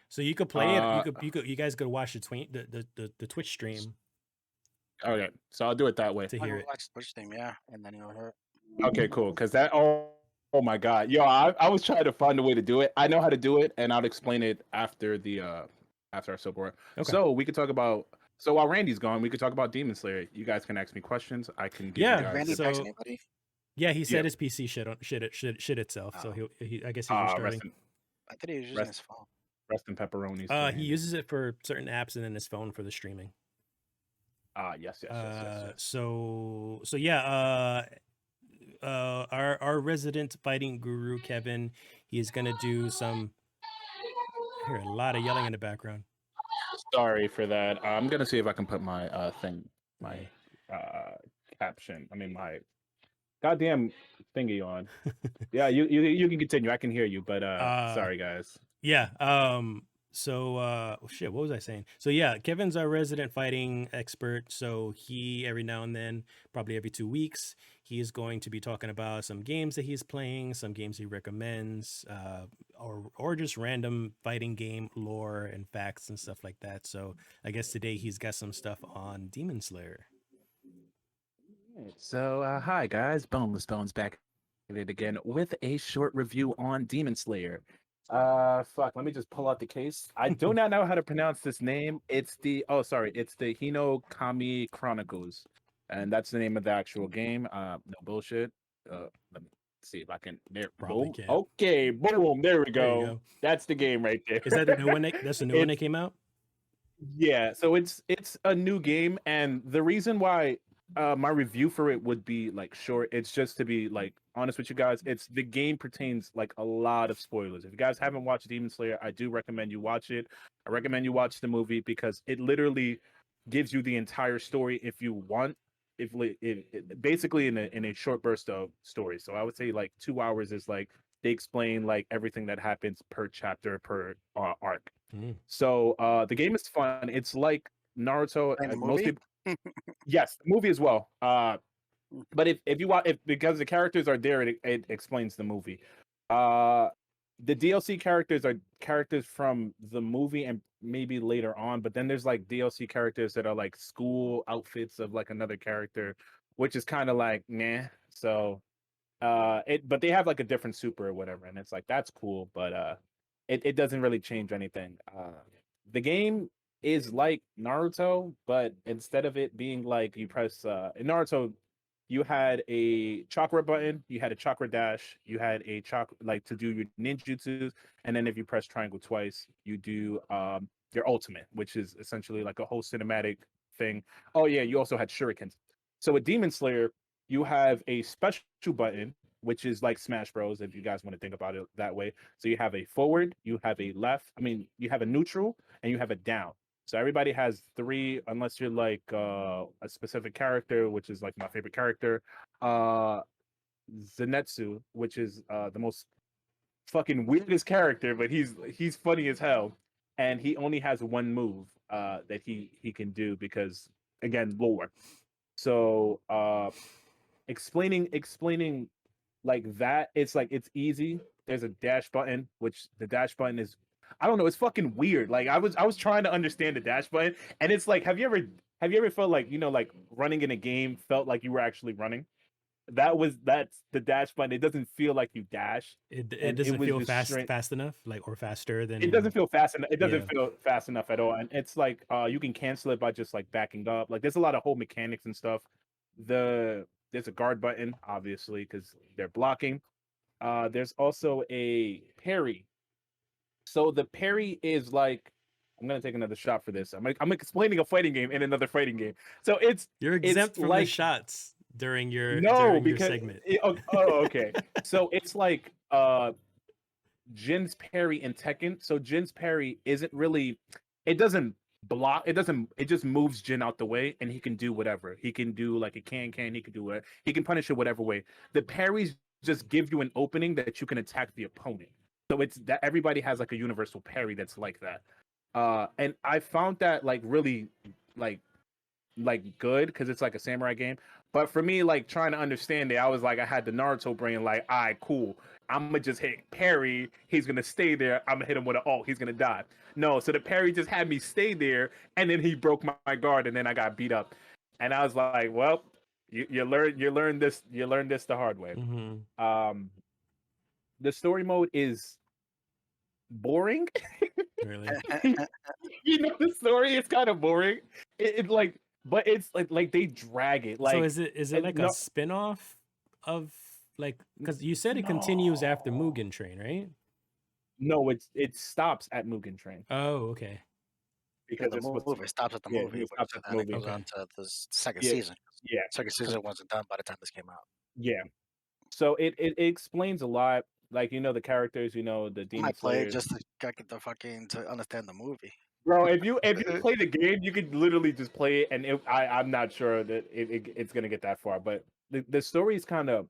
So you could play it. Uh, You guys could watch the Twitch stream Okay. So I'll do it that way. to When hear you it. watch Twitch stream, yeah, and then you'll hear it. Okay, cool. Because oh my god, yo, I was trying to find a way to do it. I know how to do it, and I'll explain it after after our silver. Okay. So we could talk about. So while Randy's gone, we could talk about Demon Slayer. You guys can ask me questions. I can give Yeah, you Did guys. Randy so- text anybody? Yeah, he said Yeah. his PC shit itself. So Oh. he I guess he's Rest restarting. in, I thought he was using Rest- his phone. rest in pepperonis. to He Randy. uses it for certain apps and then his phone for the streaming. Yes. So yeah, our resident fighting guru Kevin, he is gonna do some. I hear a lot of yelling in the background. Sorry for that. I'm gonna see if I can put my my caption. I mean my goddamn thingy on. Yeah, you can continue. I can hear you, but sorry guys. Yeah. So shit, what was I saying? So yeah, Kevin's our resident fighting expert. So he every now and then, probably every 2 weeks, he is going to be talking about some games that he's playing, some games he recommends, or just random fighting game lore and facts and stuff like that. So I guess today he's got some stuff on Demon Slayer. So hi guys, Boneless Bones back at it again with a short review on Demon Slayer. Fuck, let me just pull out the case. I do not know how to pronounce this name. It's the Hino Kami Chronicles, and that's the name of the actual game. No bullshit. Let me see if I can. There, Probably boom. can't. Okay, boom. There we There you go. go. That's the game right there. Is that the new one? That's the new one that It's- came out. Yeah, so it's a new game, and the reason why my review for it would be like short, it's just to be like honest with you guys. It's the game pertains like a lot of spoilers. If you guys haven't watched Demon Slayer, I do recommend you watch it. I recommend you watch the movie because it literally gives you the entire story if you want. If basically in a short burst of story. So I would say like 2 hours is like they explain like everything that happens per chapter per arc. Mm. So the game is fun. It's like Naruto. And the Most movie? people, yes, the movie as well. But if you want, if because the characters are there, it explains the movie. the DLC characters are characters from the movie and maybe later on, but then there's like DLC characters that are like school outfits of like another character, which is kind of like nah. So but they have like a different super or whatever, and it's like that's cool, but it doesn't really change anything. The game is like Naruto, but instead of it being like you press in Naruto, you had a chakra button, you had a chakra dash, you had a chakra like to do your ninjutsus, and then if you press triangle twice, you do your ultimate, which is essentially like a whole cinematic thing. Oh yeah, you also had shurikens. So with Demon Slayer, you have a special button, which is like Smash Bros. If you guys want to think about it that way. So you have a forward, you have a left. I mean, you have a neutral, and you have a down. So everybody has three, unless you're like a specific character, which is like my favorite character, Zenitsu, which is the most fucking weirdest character, but he's funny as hell, and he only has one move that he can do because again lore. So explaining like that, it's like it's easy. There's a dash button, which the dash button is I don't know, it's fucking weird. Like I was trying to understand the dash button, and it's like have you ever felt like like running in a game felt like you were actually running? That's the dash button. It doesn't feel like you dash. It doesn't feel fast enough, like or faster than. It doesn't feel fast enough. It doesn't feel fast enough at all. And it's like you can cancel it by just like backing up. Like there's a lot of whole mechanics and stuff. There's a guard button, obviously, because they're blocking. There's also a parry. So the parry is like I'm gonna take another shot for this. I'm explaining a fighting game in another fighting game. So you're exempt from the shots during your segment. Okay. So it's like Jin's parry in Tekken. So Jin's parry isn't really it doesn't block, it just moves Jin out the way and he can do whatever. He can do like a can, he can do it. He can punish it whatever way. The parries just give you an opening that you can attack the opponent. So it's that everybody has like a universal parry that's like that. And I found that like really like good because it's like a samurai game. But for me, like trying to understand it, I was like, I had the Naruto brain, like, all right, cool. I'm gonna just hit parry. He's gonna stay there. I'm gonna hit him with an ult. He's gonna die. No, so the parry just had me stay there, and then he broke my guard, and then I got beat up. And I was like, well, you learn this the hard way. Mm-hmm. The story mode is boring. Really? The story is kind of boring. It like. But it's like they drag it. Like, so is it like a spin-off of like because you said it continues after Mugen Train, right? No, it stops at Mugen Train. Oh, okay. Because the movie stops at the movie. It stops at the movie. It goes on to the second season. Yeah, second season wasn't done by the time this came out. Yeah, so it explains a lot. Like the characters, the demon. I play just to get the fucking to understand the movie. Bro, if you play the game, you could literally just play it, and I'm not sure that it's gonna get that far. But the story is kind of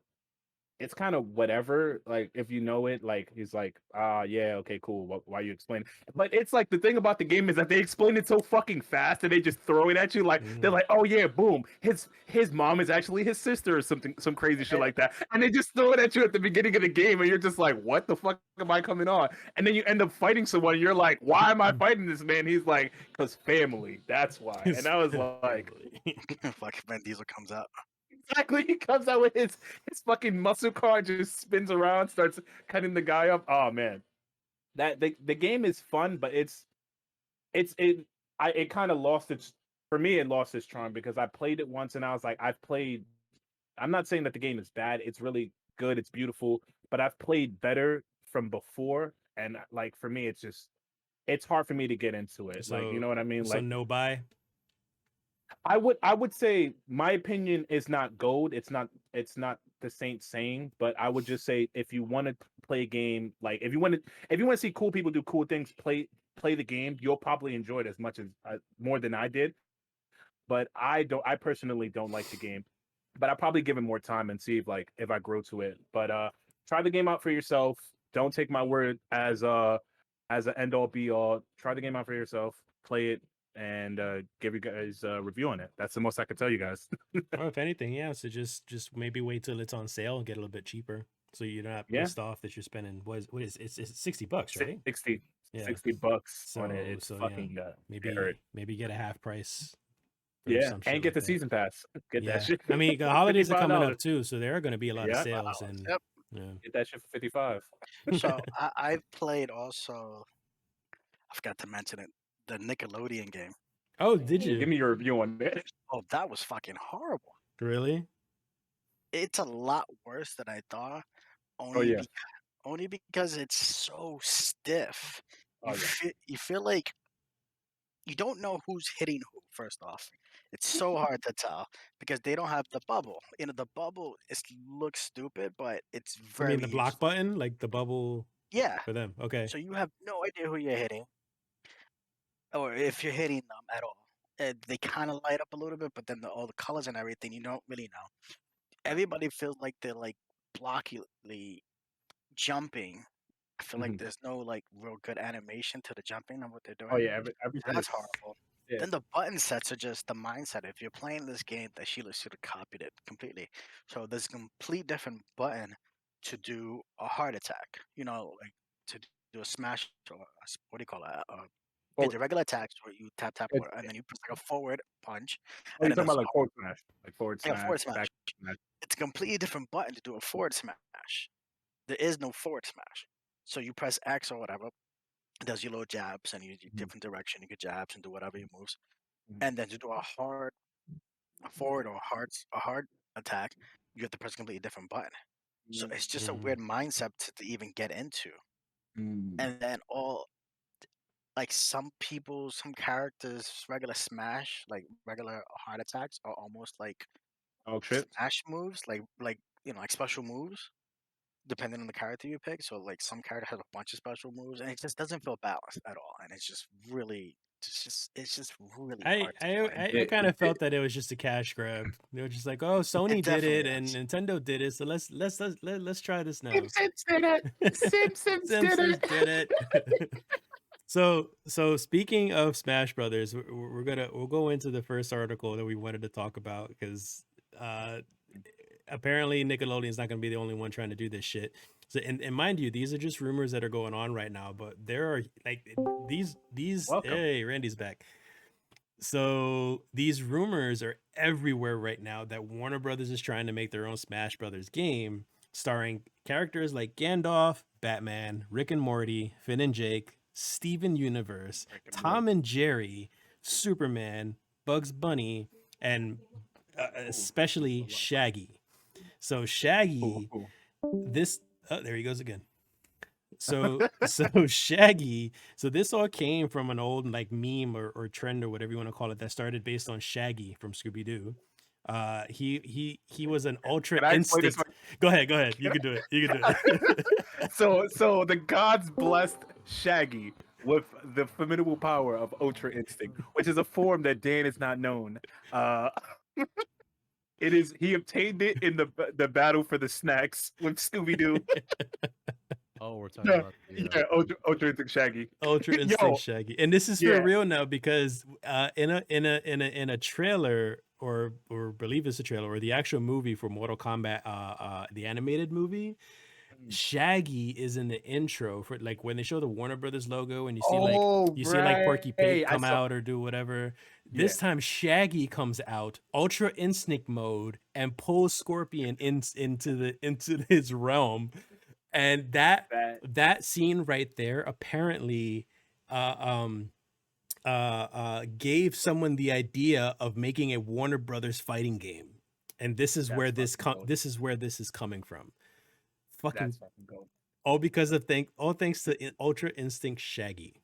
whatever. Like if you know it, like he's like, yeah, okay, cool. Why you explain? But it's like the thing about the game is that they explain it so fucking fast, and they just throw it at you. Like they're like, oh yeah, boom, his mom is actually his sister or something, some crazy shit like that, and they just throw it at you at the beginning of the game, and you're just like, what the fuck am I coming on? And then you end up fighting someone, and you're like, why am I fighting this man? He's like, cause family, that's why. And I was like, fucking Vin Diesel comes out. Exactly, he comes out with his fucking muscle car, just spins around, starts cutting the guy up. Oh man, that the game is fun, but it kind of lost its, for me, it lost its charm because I played it once and I was like, I'm not saying that the game is bad. It's really good. It's beautiful, but I've played better from before, and like for me, it's hard for me to get into it. So, like, you know what I mean? So like no buy. I would say my opinion is not gold. It's not the Saint saying, but I would just say if you want to play a game, like if you want to see cool people do cool things, play the game. You'll probably enjoy it as much as more than I did. But I personally don't like the game. But I'll probably give it more time and see if I grow to it. But try the game out for yourself. Don't take my word as an end all be all. Try the game out for yourself. Play it. And give you guys a review on it. That's the most I can tell you guys. Or if anything, yeah. So just maybe wait till it's on sale and get a little bit cheaper. so you're not Yeah. pissed off that you're spending what is it's $60, right? 60, Yeah. 60 bucks on it. It's So, yeah, fucking maybe it hurt. maybe get a half price. For Yeah, some shit and get like the that. season pass. Get Yeah, that shit. I mean the holidays are coming $55. up too, so there are going to be a lot of Yeah. sales and Yep. yeah. Get that shit for 55. So I've played also. I forgot to mention it. The Nickelodeon game. Oh, did Give you me your review on it. Oh, that was fucking horrible. really? It's a lot worse than I thought. Oh Only yeah. only because it's so stiff. Oh yeah. You feel like you don't know who's hitting who. First off, it's so hard to tell because they don't have the bubble. The bubble looks stupid, but it's I very mean the block useful. button, like the bubble Yeah. for them. Okay. So you have no idea who you're hitting, or if you're hitting them at all. They kind of light up a little bit, but then all the colors and everything, you don't really know. Everybody feels like they're like blockily jumping. I feel like Mhm. there's no like real good animation to the jumping and what they're doing. Oh yeah. Everything That's is horrible. yeah. Then the button sets are just the mindset. If you're playing this game, that Sheila should have copied it completely. So there's a complete different button to do a heart attack. Like to do a smash or what do you call it? Oh, The regular attacks where you tap it, and then you press like a forward punch, oh, and you're then talking there's about like forward smash, forward smash. back smash. It's a completely different button to do a forward smash. There is no forward smash. So you press X or whatever, it does your little jabs and you different direction. You get jabs and do whatever your moves. Mhm. And then to do a forward or a hard attack, you have to press a completely different button. So it's just a Mhm. weird mindset to even get into. Mm. And then like some characters, regular smash, like regular heart attacks are almost like Oh shit. smash moves, like like special moves, depending on the character you pick. So like some character has a bunch of special moves, and it just doesn't feel balanced at all. And it's just really, it's just really hard to play. I kind of felt that it was just a cash grab. They were just like, "Oh, Sony did it definitely and is. Nintendo did it, so let's try this now." Simpsons did it. Simpsons did Simpsons it. did it. So speaking of Smash Brothers, we'll go into the first article that we wanted to talk about because apparently Nickelodeon's not going to be the only one trying to do this shit. So and mind you, these are just rumors that are going on right now, but there are like these Welcome. hey, Randy's back. So these rumors are everywhere right now that Warner Brothers is trying to make their own Smash Brothers game starring characters like Gandalf, Batman, Rick and Morty, Finn and Jake, Steven Universe, Tom and Jerry, Superman, Bugs Bunny, and especially Shaggy. So Shaggy, this there he goes again. So Shaggy, so this all came from an old like meme or trend or whatever you want to call it that started based on Shaggy from Scooby-Doo. He was an ultra Can I explain this instinct. Go ahead. You can do it. So the gods blessed Shaggy with the formidable power of Ultra Instinct, which is a form that Dan is not known. He obtained it in the battle for the snacks with Scooby Doo. Oh, we're talking about Ultra Instinct Shaggy. Ultra Yo, Instinct Shaggy, and this is for yeah. real now because in a trailer or believe it's a trailer or the actual movie for Mortal Kombat, the animated movie, Shaggy is in the intro for like when they show the Warner Brothers logo and you see see like Porky Pig come out or do whatever. This time Shaggy comes out, Ultra Instinct mode, and pulls Scorpion into his realm. And that scene right there apparently gave someone the idea of making a Warner Brothers fighting game. And this is where this is coming from. Fucking gold. all because of thanks to Ultra Instinct Shaggy.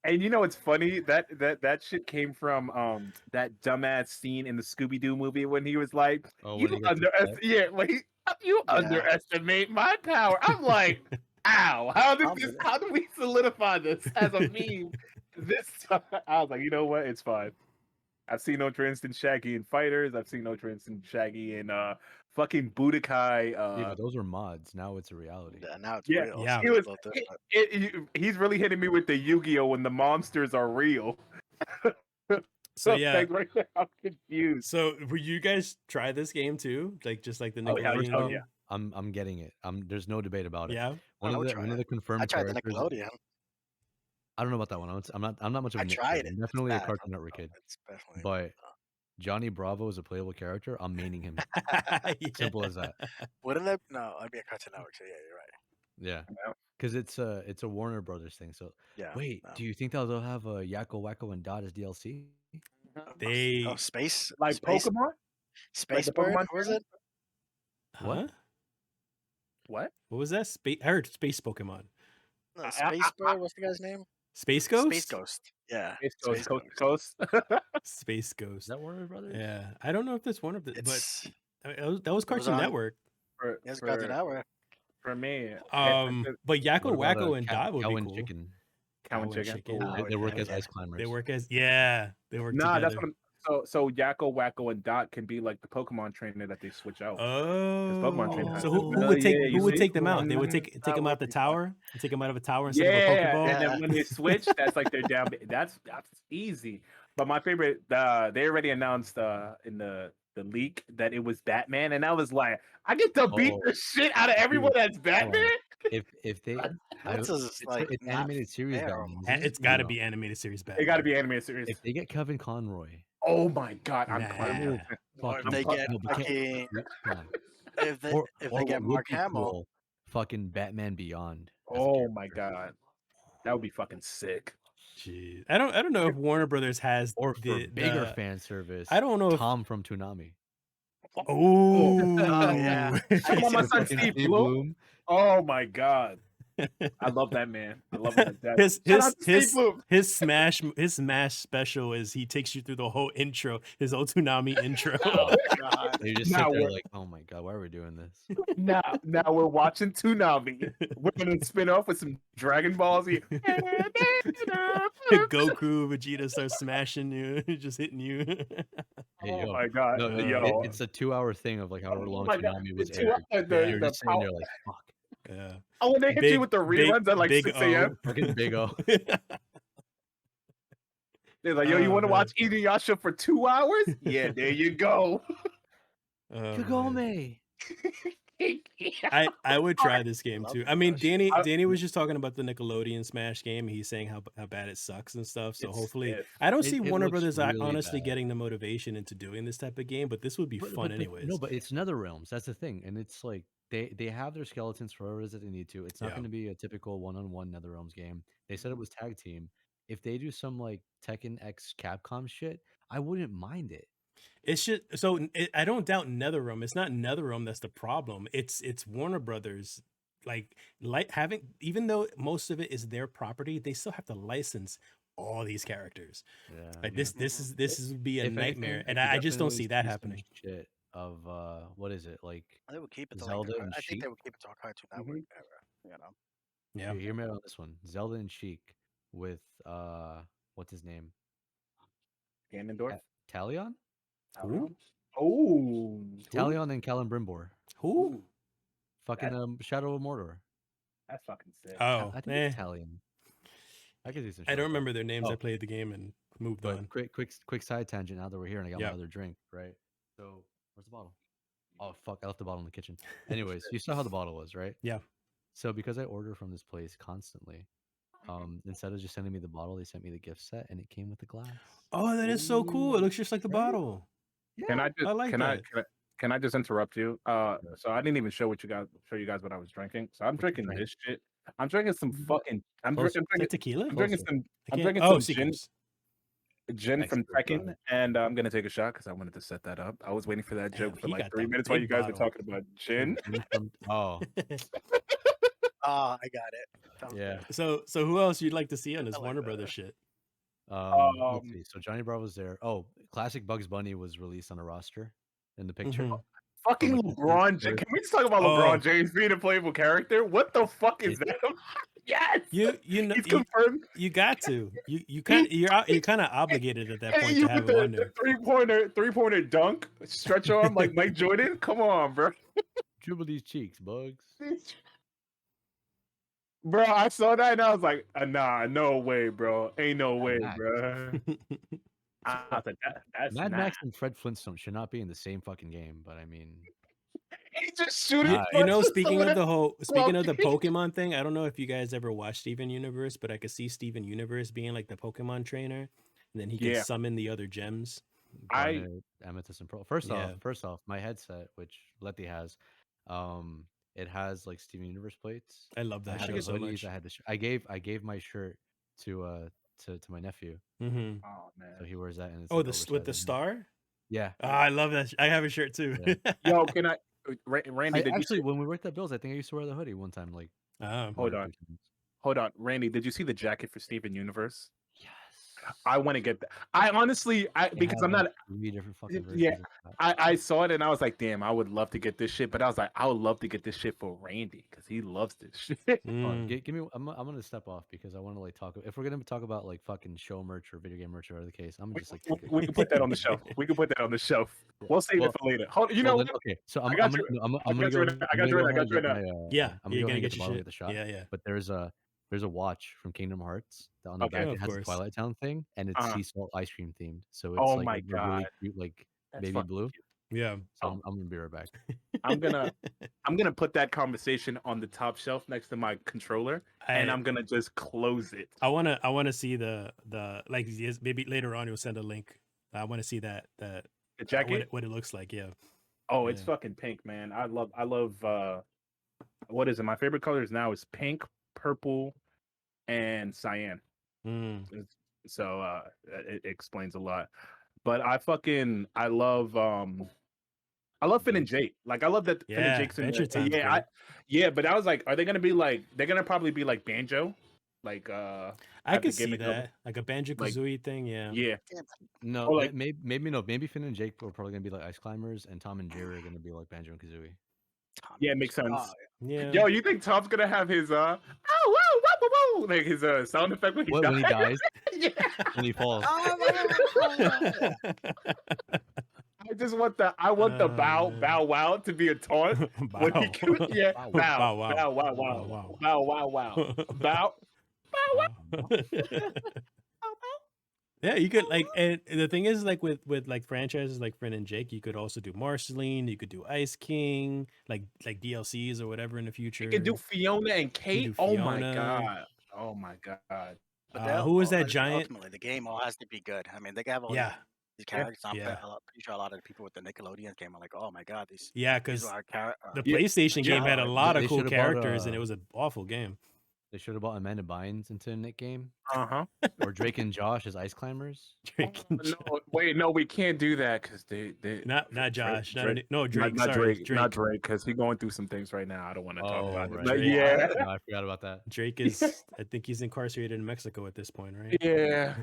And you know what's funny? That shit came from that dumbass scene in the Scooby Doo movie when he was like, "You underestimate my power." I'm like, "Ow! How do we solidify this as a meme?" This time, I was like, you know what? It's fine. I've seen Ultra Instinct Shaggy in Fighters. I've seen Ultra Instinct Shaggy in fucking Budokai. Yeah, but those are mods. Now it's a reality. Yeah, now it's Yeah, real. yeah. He's really hitting me with the Yu-Gi-Oh when the monsters are real. So yeah, Thanks, right there, I'm confused. So will you guys try this game too? Like just like the Nickelodeon game? I'm getting it. There's no debate about it. Yeah. I would try One of it. the I confirmed tried the characters. Nickelodeon. I don't know about that one. I'm not much of I a Nick tried kid. it. I'm It's definitely a bad. Cartoon Network kid. It's definitely. But Johnny Bravo is a playable character. I'm maining him. Simple as that. Wouldn't that? No, I'd be a Cartoon Network. So yeah, you're right. Yeah, Yeah. because it's a Warner Brothers thing. So Yeah. wait, no. do you think they'll have a Yakko, Wacko, and Dot as DLC? They space Like space Pokemon? space the bird. Pokemon What was it? What? Huh? What? What was that? Space. I heard space Pokemon. No, space bird. What's the guy's name? Space Ghost. Space Ghost. Yeah. Space Ghost, Space Coast to Coast. Space Is Ghost. that Warner Brothers? Yeah, I don't know if that's one of the, but It's I mean, that was Cartoon on- Network. it's Cartoon Network. For me, But Yakko, What about, Wacko, and Cow- Dot would Cow be and cool. Chicken? Cow and Cow and Chicken. Chicken. Ooh. Oh, They work yeah, as yeah. ice climbers. They work as they work Nah, together. that's what so Yakko, Wacko, and Dot can be like the Pokemon trainer that they switch out. Oh, train has so it. who would take Yeah, who you would see? take them out? They would That take them would out the be fun. tower, take them out of a tower instead Yeah, of a Pokeball. and then when they switch, that's like they're down. That's easy. But my favorite, they already announced in the leak that it was Batman, and I was like, I get to beat Oh, the shit out of everyone that's Batman. If they, That's just like it's not animated series fair Batman. almost. isn't it? It's got to No. be animated series Batman. It got to be animated series. If they get Kevin Conroy, Oh my god, I'm Nah. climbing. Or if fucking- they get no, we can't- fucking come on. if they Or get what would Mark be Hamill. cool, fucking Batman Beyond. as a Oh my character. god, that would be fucking sick. Jeez. I don't know if Warner Brothers has Or for the bigger the, fan service, I don't know if Tom from Toonami. oh yeah. I want my Or son fucking Steve Bloom. Oh my god, I love that man. I love him to death. his Shout out to Steve Bloom. his smash special is he takes you through the whole intro, his old Toonami intro. Oh god. You just Now sit there we're- like, oh my god, why are we doing this? Now we're watching Toonami. We're gonna spin off with some Dragon Balls. Goku, Vegeta starts smashing you, just hitting you. Hey, Oh yo, my god, no, yo! it's a 2-hour thing of like however long my God, Toonami was the two- aired. the- You're the just sitting there power- like, fuck, Yeah. Oh, when they hit you with the reruns at like Big 6 a.m. fucking Big O. They're like, yo, you Oh, want to man. watch Inuyasha for 2 hours? Yeah, there you go. Oh, man. Kagome. I would try this game Love too. I mean, Inuyasha. Danny was just talking about the Nickelodeon Smash game. He's saying how bad it sucks and stuff. So It's- hopefully, it- I don't it- see it Warner looks Brothers really honestly bad. getting the motivation into doing this type of game. But this would be fun anyways. No, but it's NetherRealms. That's the thing, and it's like they have their skeletons for whatever it is that they need to. It's not Yeah. going to be a typical one-on-one NetherRealms game. They said it was tag team. If they do some like Tekken X Capcom shit, I wouldn't mind it. It's just so I don't doubt NetherRealm. It's not NetherRealm that's the problem. It's Warner Brothers. Like having, even though most of it is their property, they still have to license all these characters. Yeah, Like this would be a If anything, nightmare, I and could I just don't definitely see that some happening. Shit of what is it like? They would keep it to Zelda like and I think they Sheik? would keep it to a Cartoon Network era, you know. Yeah. Here, hear me out on this one. Zelda and Sheik with what's his name? Ganondorf. Talion? Who? Oh, Talion and Callum Brimbor. Who? Fucking Shadow of Mordor. that's fucking sick. Oh, I think it's Talion. I could do some. I shit don't like that. remember their names. I Oh. played the game and moved But on. quick side tangent. Now that we're here and I got Yeah. my other drink, right? So where's the bottle? Oh fuck! I left the bottle in the kitchen. Anyways, you saw how the bottle was, right? Yeah. So because I order from this place constantly, instead of just sending me the bottle, they sent me the gift set, and it came with the glass. Oh, that is so cool. It looks just like the Right? bottle. Can I just I like that. can I just interrupt you? So I didn't even show you guys what I was drinking. So I'm What you drinking drank? this shit. I'm drinking some fucking. I'm Close. Is that drinking. tequila? I'm drinking Closer. some. I I'm can't- drinking oh, some gin. Seekers. Gin from Expert Tekken, brother. and I'm gonna take a shot because I wanted to set that up. I was waiting for that Damn, joke for he like got 3 that minutes while big you guys were bottle. talking about gin. Oh Ah, I got it. That was yeah. good. So who else you'd like to see on this I like Warner that. Brothers shit? Let's see. So Johnny Bravo's there. Oh, classic Bugs Bunny was released on a roster in the picture. Mhm. Fucking From a LeBron distance, James. Can we just talk about Oh. LeBron James being a playable character? What the fuck is that? Yes. You know He's confirmed. you got to you're kind of obligated at that Hey, point you to have with it on the there. three-pointer dunk, stretch arm like Mike Jordan. Come on, bro. Dribble these cheeks, Bugs. Bro, I saw that and I was like, nah, no way, bro. Ain't no way, Max. bro. I was like, that's Mad not. Max and Fred Flintstone should not be in the same fucking game, but I mean, he just shooting. Nah, You know, punches speaking someone of the whole, speaking of the walking. Pokemon thing, I don't know if you guys ever watched Steven Universe, but I could see Steven Universe being like the Pokemon trainer, and then he can Yeah, summon the other gems. I Garnet, Amethyst, and Pearl. First Yeah. off, my headset, which Letty has, it has like Steven Universe plates. I love I that had show the so hoodies. much. I had the. I gave my shirt to my nephew, Mm-hmm. oh so man, he wears that, and it's Oh, like the with the oversized on him. star. Yeah. I love that. I have a shirt too. Yeah. yo, can I, Randy? I Did you actually, see, when we worked at Bill's, I think I used to wear the hoodie one time, like one hold or on, two times. hold on, Randy? Did you see the jacket for Steven Universe? Yes. I want to get that. I honestly, They because had I'm like not. 3 different fucking versions Yeah, of that. I saw it and I was like, damn, I would love to get this shit. But I was like, I would love to get this shit for Randy because he loves this shit. Hold on, Mm. give me. I'm gonna step off because I want to like talk. If we're gonna talk about like fucking show merch or video game merch or whatever the case, I'm gonna just like take it. We can put that on the shelf. We can put that on the shelf. Yeah. We'll save Well, it for later. Hold, you well know then, what? okay. So I I'm got gonna you. no, I I'm gonna got go you. ahead. I I'm got gonna you. go I ahead got and you. get my. Yeah, I'm you're gonna go gonna ahead and get get the your bottle and shit. get the shot. Yeah, yeah. But there's a watch from Kingdom Hearts that on the Okay. back Oh, it of has a course. Twilight Town thing, and it's Uh, sea salt ice cream themed. So it's oh like my a god, really cute like that's baby fucking blue. cute. Yeah. So Oh, I'm gonna be right back. I'm gonna put that conversation on the top shelf next to my controller, and I I'm gonna just close it. I wanna see the like yes, maybe later on you'll send a link. I want to see that The what jacket. what it looks like. Yeah. Oh, it's Yeah. fucking pink, man. I love what is it? My favorite colors now is pink, purple, and cyan. Mm. So it explains a lot. But I love Finn and Jake. Like I love that Finn and Yeah. Jake's in Adventure the, Time's yeah, great. but I was like, are they gonna be like they're gonna probably be like Banjo? Like I have the could see gimmick of that, like a Banjo like Kazooie thing. Yeah. yeah. No, Or like maybe no. Maybe Finn and Jake are probably gonna be like ice climbers, and Tom and Jerry are gonna be like Banjo and Kazooie. yeah, it makes sense. Oh, Yeah. Yo, you think Tom's gonna have his oh whoa, whoa, whoa, whoa, like his sound effect when he What, when he dies? dies, Yeah. when he falls? I just want the bow man. wow to be a taunt when he Bow. yeah Bow bow Bow wow. bow wow Bow wow wow. bow wow wow bow. Wow. Yeah, you could like, and the thing is, like with like franchises like Finn and Jake, you could also do Marceline, you could do Ice King, like DLCs or whatever in the future. You can do Fiona and Kate. do Oh my Fiona. god. Oh my god. But Who was that giant? Ultimately, the game all has to be good. I mean, they have all Yeah, these characters. I'm yeah, pretty sure a lot of the people with the Nickelodeon game are like, oh my god, these yeah. these Because are our characters. the Yeah, PlayStation game had a yeah. lot of They cool should have bought characters, and it was an awful game. They should have bought Amanda Bynes into a Nick game, Uh-huh. or Drake and Josh as ice climbers. Drake and Josh. No, wait, no, we can't do that because they Not Drake, Josh, Drake, no Drake. not Sorry, Drake, Drake. not Drake, because he's going through some things right now. I don't want to talk Oh, about it. right. But Drake. yeah, No, I forgot about that. Drake is, I think he's incarcerated in Mexico at this point, right? yeah.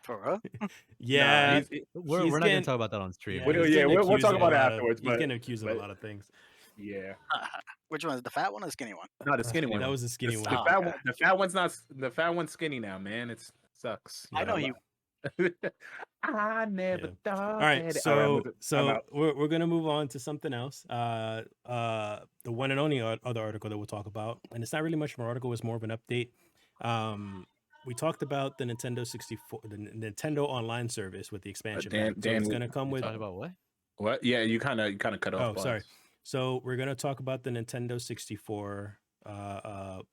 For real? Yeah, Nah, We're he's not getting- gonna talk about that on stream. yeah, We'll- he's getting we'll accused talk of about a it lot of- afterwards, He's but- getting accused of a but- lot of things. yeah. Which one is the fat one or the skinny one? No, the skinny one. That was the skinny the, one. The Oh, fat okay. one. The fat one's not. The fat one's skinny now, man. It sucks. I know you. I never Yeah. thought. All right, that- so All right, I'm so out. we're gonna move on to something else. The one and only other article that we'll talk about, and it's not really much of an article; it's more of an update. We talked about the Nintendo 64, the Nintendo Online service with the expansion Dan- pack. So Dan, it's we- gonna come with. Talking about what? What? Yeah, you kind of cut off. Oh, Buzz. sorry. So we're gonna talk about the Nintendo 64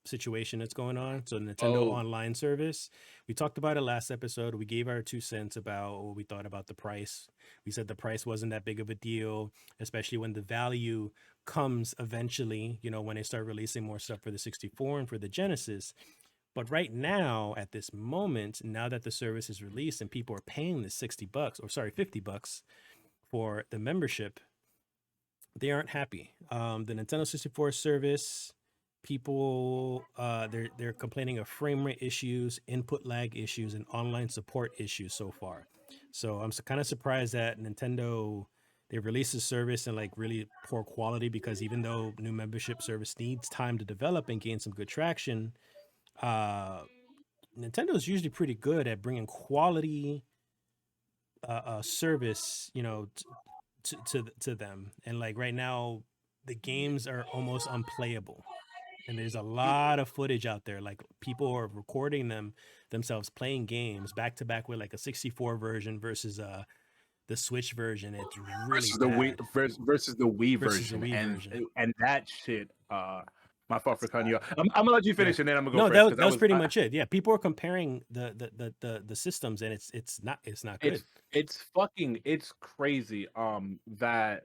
situation that's going on. So Nintendo Oh. Online service. We talked about it last episode. We gave our 2 cents about what we thought about the price. We said the price wasn't that big of a deal, especially when the value comes eventually, you know, when they start releasing more stuff for the 64 and for the Genesis. But right now, at this moment, now that the service is released and people are paying the $60 or sorry, $50 for the membership, they aren't happy. The Nintendo 64 service, people they're complaining of frame rate issues, input lag issues, and online support issues so far. So I'm kind of surprised that Nintendo, they released the service in like really poor quality, because even though new membership service needs time to develop and gain some good traction, Nintendo is usually pretty good at bringing quality service, you know, to them. And like right now, the games are almost unplayable, and there's a lot of footage out there. Like people are recording themselves playing games back to back with like a 64 version versus a the Switch version, it's really versus the Wii bad. versus the Wii Versus the version, Wii and version. and that shit. My fault for cutting you off. I'm gonna let you finish, and then I'm gonna go No, first. that 'cause was pretty I- much it. Yeah, people are comparing the systems, and it's not good. it's crazy. That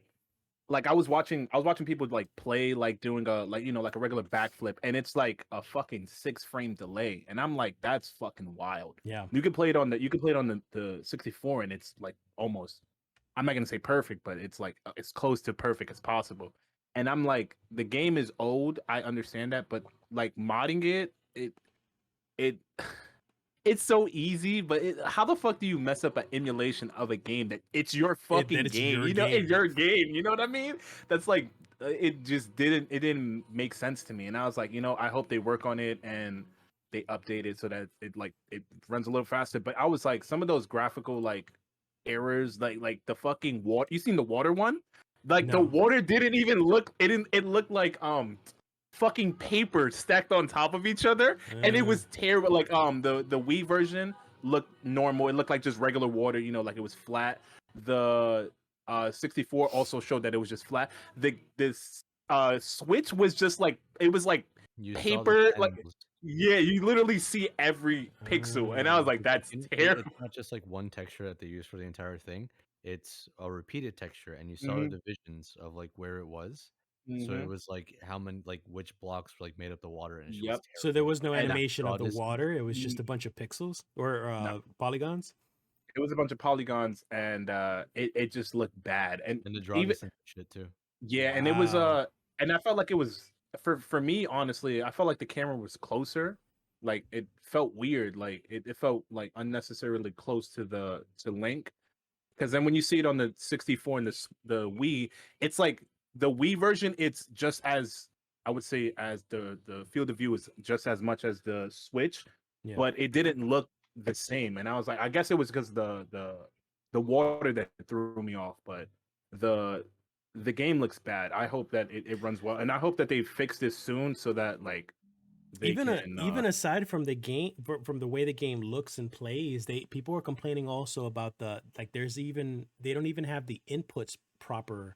like I was watching people like play like doing a like like a regular backflip, and it's like a fucking 6 frame delay, and I'm like, that's fucking wild. Yeah. You can play it on the 64, and it's like almost, I'm not gonna say perfect, but it's like it's close to perfect as possible. And I'm like, the game is old, I understand that, but like modding it it's so easy. But how the fuck do you mess up an emulation of a game that it's your fucking it's game? your You know, game. it's your game. You know what I mean? That's like it just didn't make sense to me. And I was like, I hope they work on it and they update it so that it runs a little faster. But I was like, some of those graphical like errors, like the fucking water. You seen the water one? Like the No. water didn't even look. It looked like fucking paper stacked on top of each other, and it was terrible. Like the Wii version looked normal. It looked like just regular water. Like it was flat. The 64 also showed that it was just flat. This Switch was just like, it was like You saw the paper. Like, panels. yeah, you literally see every pixel, and I was like, that's terrible. It's not just like one texture that they use for the entire thing. It's a repeated texture, and you saw Mhm. the divisions of like where it was. So it Mhm. was like how many, like which blocks like made up the water, and it Yep. was So there was no And animation of the broadness- water. It was just a bunch of pixels or No. polygons. It was a bunch of polygons, and it just looked bad. And and the even broadness and shit too. yeah, and it was Wow. and I felt like it was, for me, honestly, I felt like the camera was closer. Like it felt weird. Like it felt like unnecessarily close to Link. Because then when you see it on the 64 and the Wii, it's like the Wii version, it's just as, I would say, as the field of view is just as much as the Switch, Yeah. but it didn't look the same. And I was like, I guess it was because the water that threw me off, but the the game looks bad. I hope that it runs well, and I hope that they fix this soon so that like they Even aside from the game, from the way the game looks and plays, people are complaining also about they don't even have the inputs proper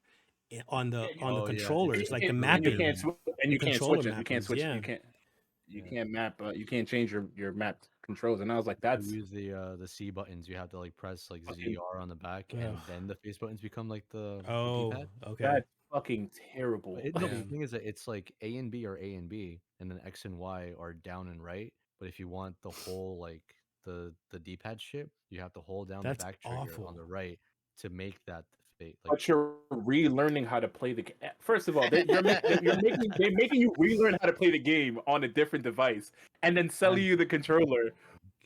on the Oh, yeah. controllers, like the and mapping. you can't the controller switch it. You can't mappings, switch yeah. it. You can't map. You can't change your mapped controls. And I was like, that's You use the C buttons. You have to like press like fucking, ZR on the back, Ugh. and then the face buttons become like the Oh, D-pad. okay. that's fucking terrible. No, Yeah. the thing is that it's like A and B are A and B, and then X and Y are down and right. But if you want the whole like the D-pad shit, you have to hold down That's the back trigger awful. on the right to make that fate. Like, But you're relearning how to play the game. First of all, they're making you relearn how to play the game on a different device, and then selling you the controller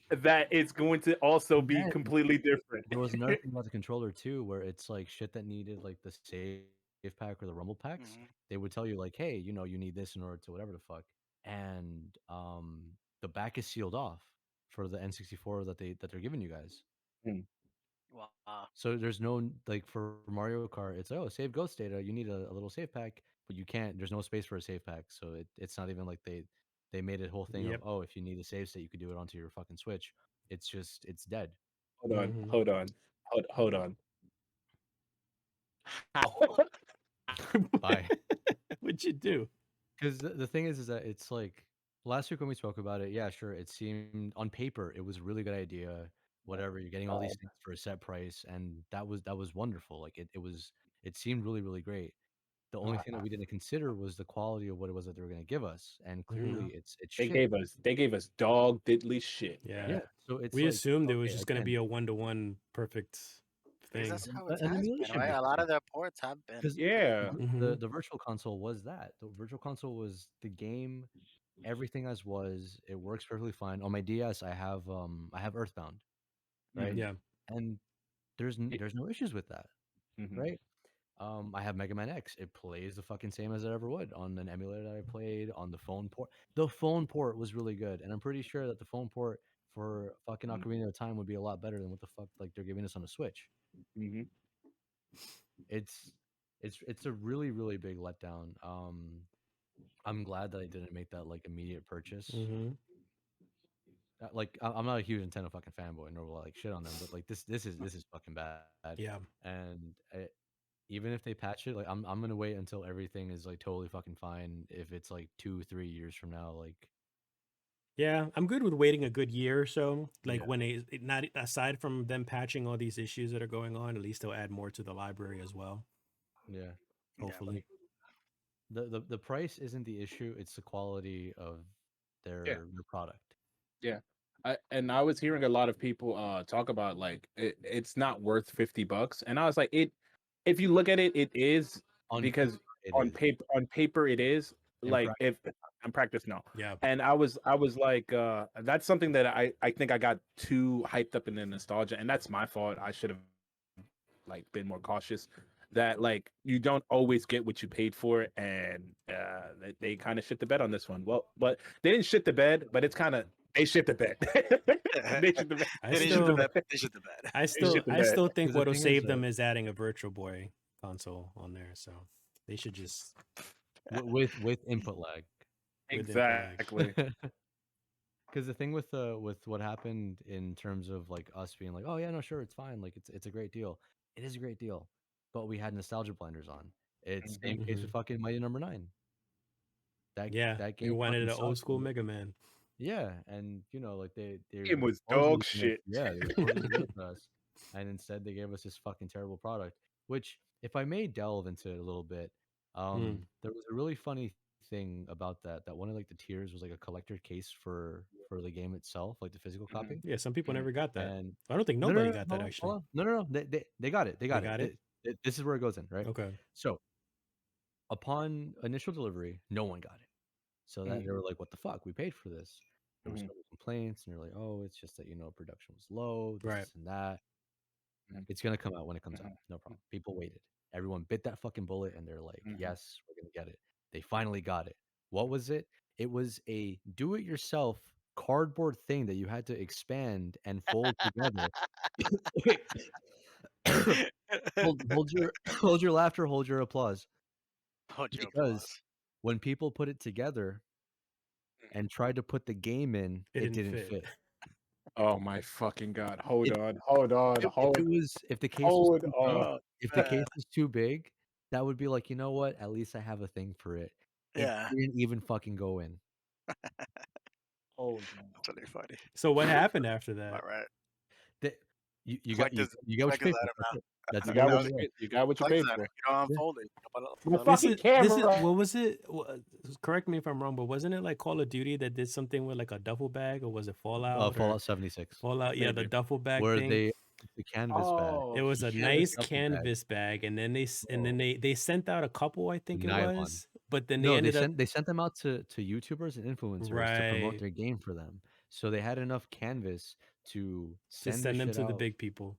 that it's going to also be then completely different. there was another thing about the controller too, where it's like shit that needed like the save pack or the rumble packs. Mhm. They would tell you like, hey, you need this in order to whatever the fuck, and the back is sealed off for the N64 that they're giving you guys. Wow. So there's no like for Mario Kart, it's save ghost data. You need a little save pack, but you can't. There's no space for a save pack, so it's not even like they made a whole thing Yep. of if you need a save state, you could do it onto your fucking Switch. It's just it's dead. Mhm. Hold on. How? Bye. What'd you do? Because the thing is that it's like last week when we spoke about it, yeah, sure, it seemed on paper it was a really good idea. Whatever, you're getting all these things for a set price, and that was wonderful. Like it seemed really really great. The only thing that we didn't consider was the quality of what it was that they were going to give us, and clearly it's They shit. gave us dog diddly shit. Yeah. Yeah, so it's We like assumed it was okay, just going to again, be a 1-to-1 perfect Because thing. that's how it an has been, emulation right? A lot basically. of their ports have been. Because Yeah. the virtual console was that. The virtual console was the game, everything as was. It works perfectly fine. On my DS, I have Earthbound, right? Yeah. And there's no issues with that, Mhm. right? I have Mega Man X. It plays the fucking same as it ever would on an emulator that I played on the phone port. The phone port was really good, and I'm pretty sure that the phone port for fucking Ocarina of Time would be a lot better than what the fuck like they're giving us on the Switch. Mhm. It's it's a really really big letdown. I'm glad that I didn't make that like immediate purchase. Mm-hmm. like I'm not a huge Nintendo fucking fanboy, nor will I like shit on them, but like this is fucking bad. Yeah. And even if they patch it, like I'm gonna wait until everything is like totally fucking fine. If it's like 2-3 years from now, like Yeah, I'm good with waiting a good year or so. Like Yeah. when not aside from them patching all these issues that are going on, at least they'll add more to the library as well. yeah, Hopefully. the price isn't the issue; it's the quality of their product. Yeah. I was hearing a lot of people talk about like it's not worth $50. And I was like, if you look at it, it is On because paper, it is. on paper it is. In Like if in practice, no. Yeah. And I was like, that's something that I think I got too hyped up in the nostalgia, and that's my fault. I should have like been more cautious. That like you don't always get what you paid for, and they kind of shit the bed on this one. Well, but they didn't shit the bed, but it's kind of they shit the bed. They shit the bed. I They still, should the bed. They should the bed. I still, shit the I bed. still think 'Cause the what'll thing is save that- them is adding a Virtual Boy console on there. So they should just with input lag. with input lag. Exactly. Because the thing with what happened in terms of like us being like, oh yeah, no, sure, it's fine, like it's a great deal. It is a great deal, but we had nostalgia blinders on. It's same case with fucking Mighty Number 9. Yeah, that we game wanted an fucking old sucked, school and Mega Man. yeah, and like they Game was supposedly dog gonna- shit. Yeah, they were supposedly good for us, and instead they gave us this fucking terrible product. Which, if I may delve into it a little bit, there was a really funny thing about that one of like the tiers was like a collector case for the game itself, like the physical copy. Yeah, some people never got that. And I don't think no, no, nobody no, got hold that on, actually. hold on. No, they got it. They got got it. This is where it goes in, right? Okay. So upon initial delivery, no one got it. So that they were like, "What the fuck? We paid for this." There was no complaints, and they're like, "Oh, it's just that production was low, Right. this and that." Mhm. It's gonna come out when it comes out, no problem. People waited. Everyone bit that fucking bullet, and they're like, "Yes, we're gonna get it." They finally got it. What was it? It was a do-it-yourself cardboard thing that you had to expand and fold together. Okay. hold your hold your laughter, hold your applause. Hold your Because applause. when people put it together and tried to put the game in, It it didn't didn't fit. fit. Oh my fucking god! Hold If- on, hold on, hold. If the case was Hold too big, on. if the case was too big, that would be like, you know what? At least I have a thing for it. It Yeah, didn't even fucking go in. Hold on. that's really funny. So what happened after that? All right. The, you Collect got his- you got what collect you his paid for. item That's You it. got That's what it. you paid Collect for. that. You don't unfold it. The This fucking is, camera. what was it? Correct me if I'm wrong, but wasn't it like Call of Duty that did something with like a duffel bag, or was it Fallout? Fallout 76, Fallout, yeah, the Maybe. duffel bag where thing. they the canvas bag. It was a canvas nice duffel bag. canvas bag, and then they sent out a couple, I think it Nylon. was, but then they No, ended up they sent them out to YouTubers and influencers to promote Right. their game for them. So they had enough canvas to to send, send them shit to the out. big people.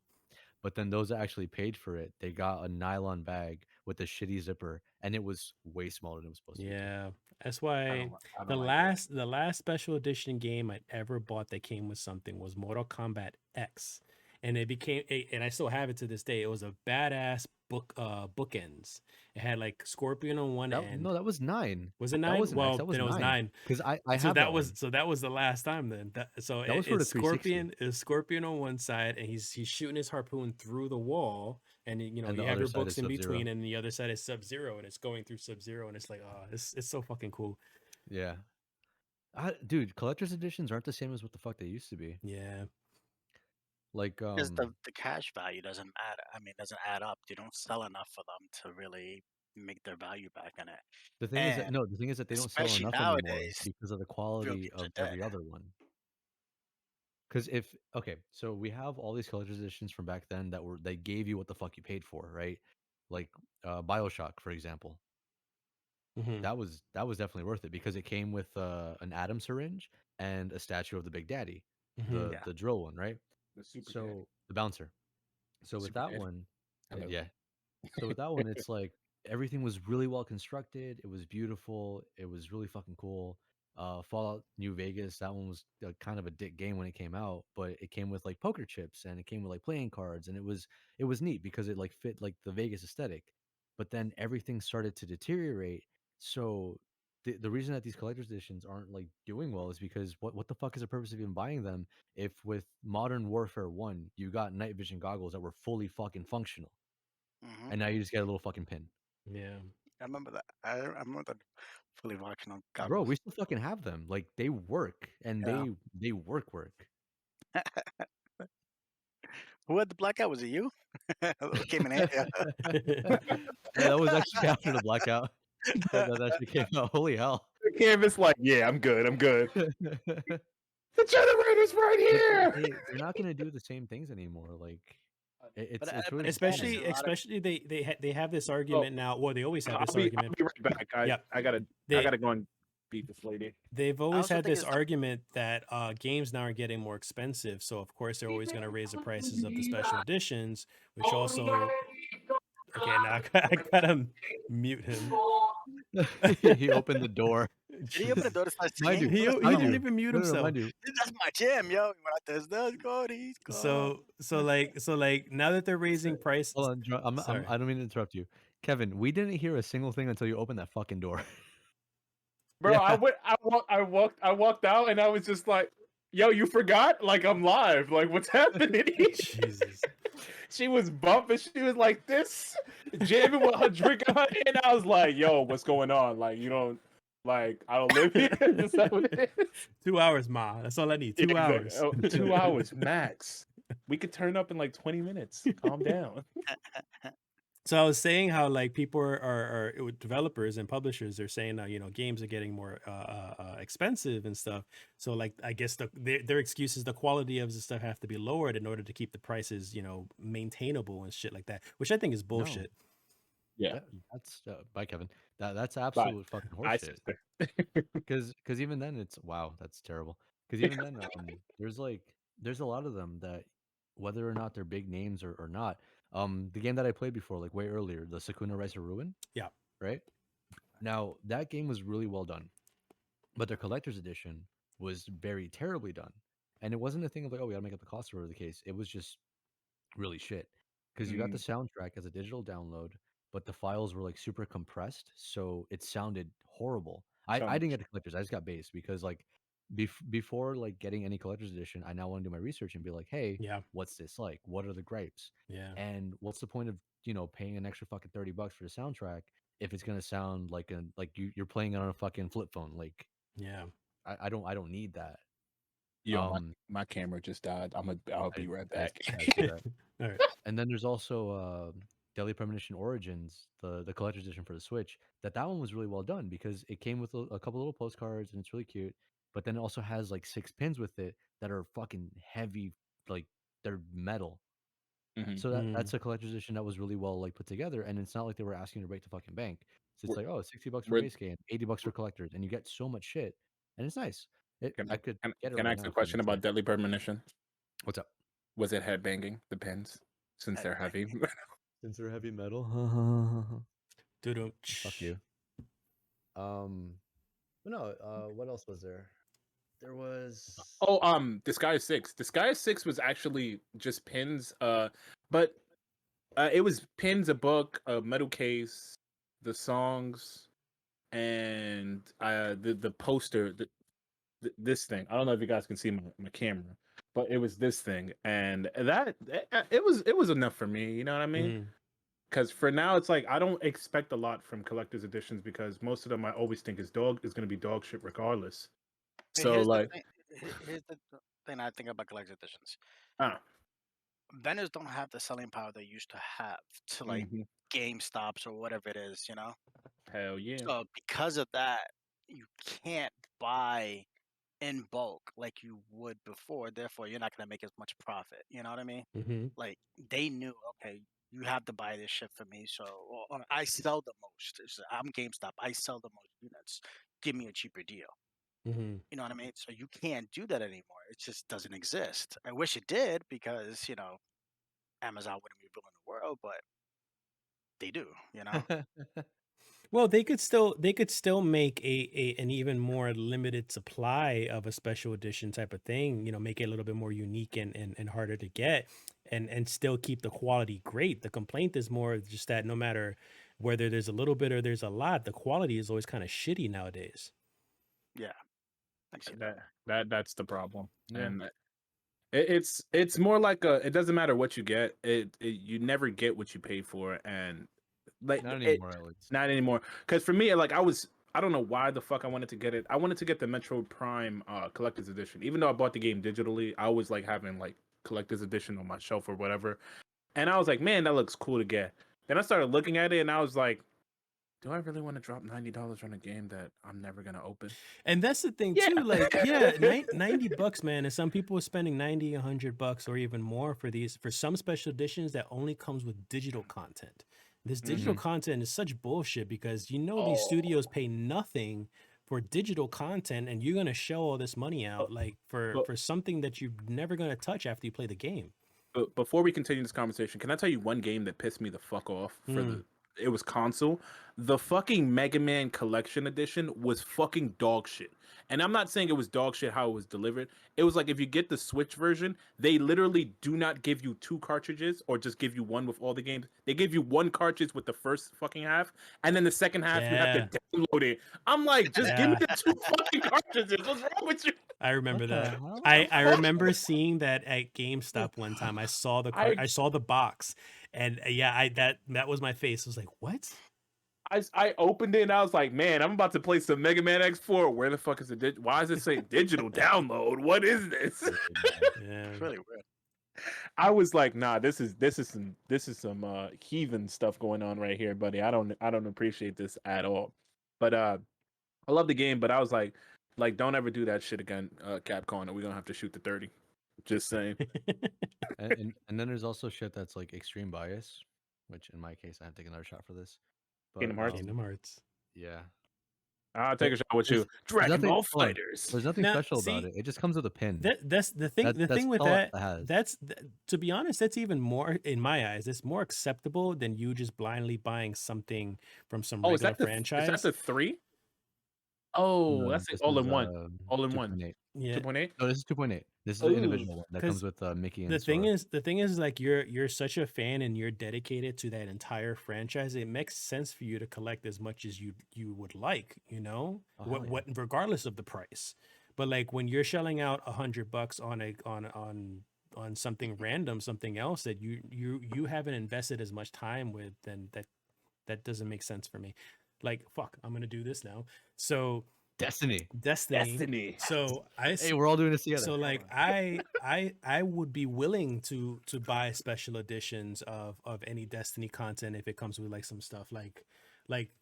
But then those that actually paid for it, they got a nylon bag with a shitty zipper, and it was way smaller than it was supposed to be. Yeah, that's I why don't the like that. last special edition game I ever bought that came with something was Mortal Kombat X, and it became and I still have it to this day. It was a badass bookends. It had like Scorpion on one end. No, that was 9. Was it That 9? wasn't X, Well, that was then it was 9. 9. Because I So have that was one. the last time then. So That was for the it's 360. Scorpion on one side, and he's shooting his harpoon through the wall, and And you the have other your side books is in Sub-Zero. between, and the other side is Sub-Zero, and it's going through Sub-Zero, and it's like, oh, it's so fucking cool. Yeah. Dude, collector's editions aren't the same as what the fuck they used to be. Yeah. Like Because the cash value doesn't matter. I mean, doesn't add up. You don't sell enough for them to really make their value back in it. the thing is that And the thing is that they don't sell especially enough anymore nowadays, because of the video quality games are of dead. every other one. Because so we have all these collector's editions from back then they gave you what the fuck you paid for, right? Like BioShock, for example. Mhm. That was definitely worth it because it came with an atom syringe and a statue of the Big Daddy, Mhm. Yeah. the drill one, right? The super So the bouncer. So with Super that Daddy. one, Hello. yeah. So with that one, it's like everything was really well constructed. It was beautiful. It was really fucking cool. Fallout New Vegas, that one was kind of a dick game when it came out, but it came with like poker chips and it came with like playing cards, and it was neat because it like fit like the Vegas aesthetic. But then everything started to deteriorate. So the reason that these collector's editions aren't like doing well is because what the fuck is the purpose of even buying them if with Modern Warfare 1 you got night vision goggles that were fully fucking functional, Hmm. and now you just get a little fucking pin. Yeah. I remember that. I remember that fully functional Bro, goggles. we still fucking have them. Like they work, and Yeah. they work. Who had the blackout? Was it you? It came in handy. Yeah, that was actually after the blackout. That shit came out. Holy hell! The canvas, like, yeah, I'm good. I'm good. The generator's right here. They're not gonna do the same things anymore. Like it's But really again, especially a lot of- especially they have this argument now. Well, they always have I'll this be argument. right back. I gotta go and beat this lady. They've always also had think this it's the- argument that games now are getting more expensive, so of course they're always going to raise the prices of the special editions, which also. Okay, now I gotta mute him. He opened the door. Did he open the door to start Mind you, singing? He mind didn't you. even mute No, himself. mind you. That's my jam, yo. When I test let's go, he's gone. So like now that they're raising prices. Hold on, Sorry. I don't mean to interrupt you, Kevin. We didn't hear a single thing until you opened that fucking door. Bro, Yeah. I walked out and I was just like, yo, you forgot? Like, I'm live. Like, what's happening? Jesus. She was bumping. She was like this, jamming with her drink in her hand. I was like, yo, what's going on? Like, you don't, like, I don't live here. Is that what it is? 2 hours, ma. That's all I need. 2 hours. Oh, 2 hours max. We could turn up in like 20 minutes. Calm down. So I was saying how like people are developers and publishers are saying you know games are getting more expensive and stuff. So like I guess their excuse is the quality of the stuff have to be lowered in order to keep the prices maintainable and shit like that, which I think is bullshit. Yeah. That's bye, Kevin. That's absolute fucking I horseshit. sister. Because even then it's wow, that's terrible. Because even then, there's a lot of them that whether or not they're big names or not. The game that I played before, like way earlier, the Sakuna Rise of Ruin. Yeah. Right. Now that game was really well done, but their collector's edition was very terribly done, and it wasn't a thing of like, oh, we gotta make up the cost or whatever the case. It was just really shit because you got the soundtrack as a digital download, but the files were like super compressed, so it sounded horrible. I didn't get the collectors. I just got base because like before like getting any collector's edition, I now want to do my research and be like, hey, Yeah. what's this like? What are the gripes? Yeah. And what's the point of paying an extra fucking $30 for the soundtrack if it's gonna sound like you're playing it on a fucking flip phone? Like Yeah. I don't need that. Yo, my camera just died. I'll be right back. I see that. All right. And then there's also Deadly Premonition Origins, the collector's edition for the Switch. That one was really well done because it came with a couple little postcards and it's really cute. But then it also has like 6 pins with it that are fucking heavy, like they're metal. So that's a collector's edition that was really well like put together, and it's not like they were asking to break the fucking bank. So it's like, oh, $60 for we're- base game, $80 for collectors, and you get so much shit, and it's nice. Can I could Can get it I right ask now a if question it's about nice. Deadly Premonition? What's up? Was it headbanging, the pins, since they're heavy? Since they're heavy metal, Doo-doo. fuck you. But no. What else was there? There was Disguise 6. Disguise 6 was actually just pins. But it was pins, a book, a metal case, the songs, and the poster. This thing. I don't know if you guys can see my camera, but it was this thing, and that it was enough for me. You know what I mean? Mhm. Because for now, it's like I don't expect a lot from collector's editions because most of them I always think is going to be dog shit regardless. Hey, So like, here's the thing I think about collector's editions. ah, Vendors don't have the selling power they used to have to like mhm. GameStops or whatever it is, Hell yeah. So because of that, you can't buy in bulk like you would before. Therefore, you're not gonna make as much profit. You know what I mean? Mhm. Like they knew, okay, you have to buy this shit for me. So or I sell the most. I'm GameStop. I sell the most units. Give me a cheaper deal. Mhm. You know what I mean? So you can't do that anymore. It just doesn't exist. I wish it did because Amazon wouldn't be ruling the world, but they do. Well, they could still make an even more limited supply of a special edition type of thing, make it a little bit more unique and harder to get and still keep the quality great. The complaint is more just that no matter whether there's a little bit or there's a lot, the quality is always kind of shitty nowadays. Yeah. I see that. That's the problem. Yeah. And it's more like it doesn't matter what you get. You never get what you pay for, and like Not anymore, at least. not anymore. Because for me, like I don't know why the fuck I wanted to get it. I wanted to get the Metro Prime collector's edition. Even though I bought the game digitally, I always like having like collector's edition on my shelf or whatever. And I was like, man, that looks cool to get. Then I started looking at it, and I was like, do I really want to drop $90 on a game that I'm never gonna open? And that's the thing too. Like, yeah, $90, man. And some people are spending $90, $100 or even more for some special editions that only comes with digital content. This digital content is such bullshit because these studios pay nothing for digital content, and you're gonna shell all this money out like for something that you're never gonna touch after you play the game. But before we continue this conversation, can I tell you one game that pissed me the fuck off it was console? The fucking Mega Man Collection Edition was fucking dog shit. And I'm not saying it was dog shit how it was delivered. It was like if you get the Switch version, they literally do not give you 2 cartridges or just give you one with all the games. They give you 1 cartridge with the first fucking half, and then the second half you have to download it. I'm like, just give me the 2 fucking cartridges. What's wrong with you? I remember What the that. hell? I remember seeing that at GameStop one time. I saw I saw the box, and that was my face. I was like, what? I opened it and I was like, man, I'm about to play some Mega Man X4. Where the fuck is the why does it say digital download? What is this? Yeah. It's really weird. I was like, nah, this is some heathen stuff going on right here, buddy. I don't appreciate this at all. But I love the game, but I was like don't ever do that shit again, Capcom, or we're gonna have to shoot the 30. Just saying. And then there's also shit that's like extreme bias, which in my case I have to take another shot for this. But, Kingdom Hearts. Yeah. I'll take a shot with you. Dragon nothing- Ball hold on. Fighters. There's nothing Now, special see, about it. It just comes with a pin. That's the thing. The That's thing with all it that, has. to be honest, that's even more in my eyes. It's more acceptable than you just blindly buying something from some Oh, is regular that franchise. Is that the 3? Oh, No, that's this all is, in one. All in one. 2.8. Yeah. 2.8. No, this is 2.8. This is the individual one that 'cause comes with Mickey and The thing Sora. is, like you're such a fan and you're dedicated to that entire franchise. It makes sense for you to collect as much as you would like, Oh, hell yeah. what regardless of the price. But like when you're shelling out $100 on something random, something else that you haven't invested as much time with, then that doesn't make sense for me. Like, fuck, I'm gonna do this now. So Destiny. Destiny. So Hey, we're all doing this together. so like I would be willing to buy special editions of any Destiny content if it comes with like some stuff like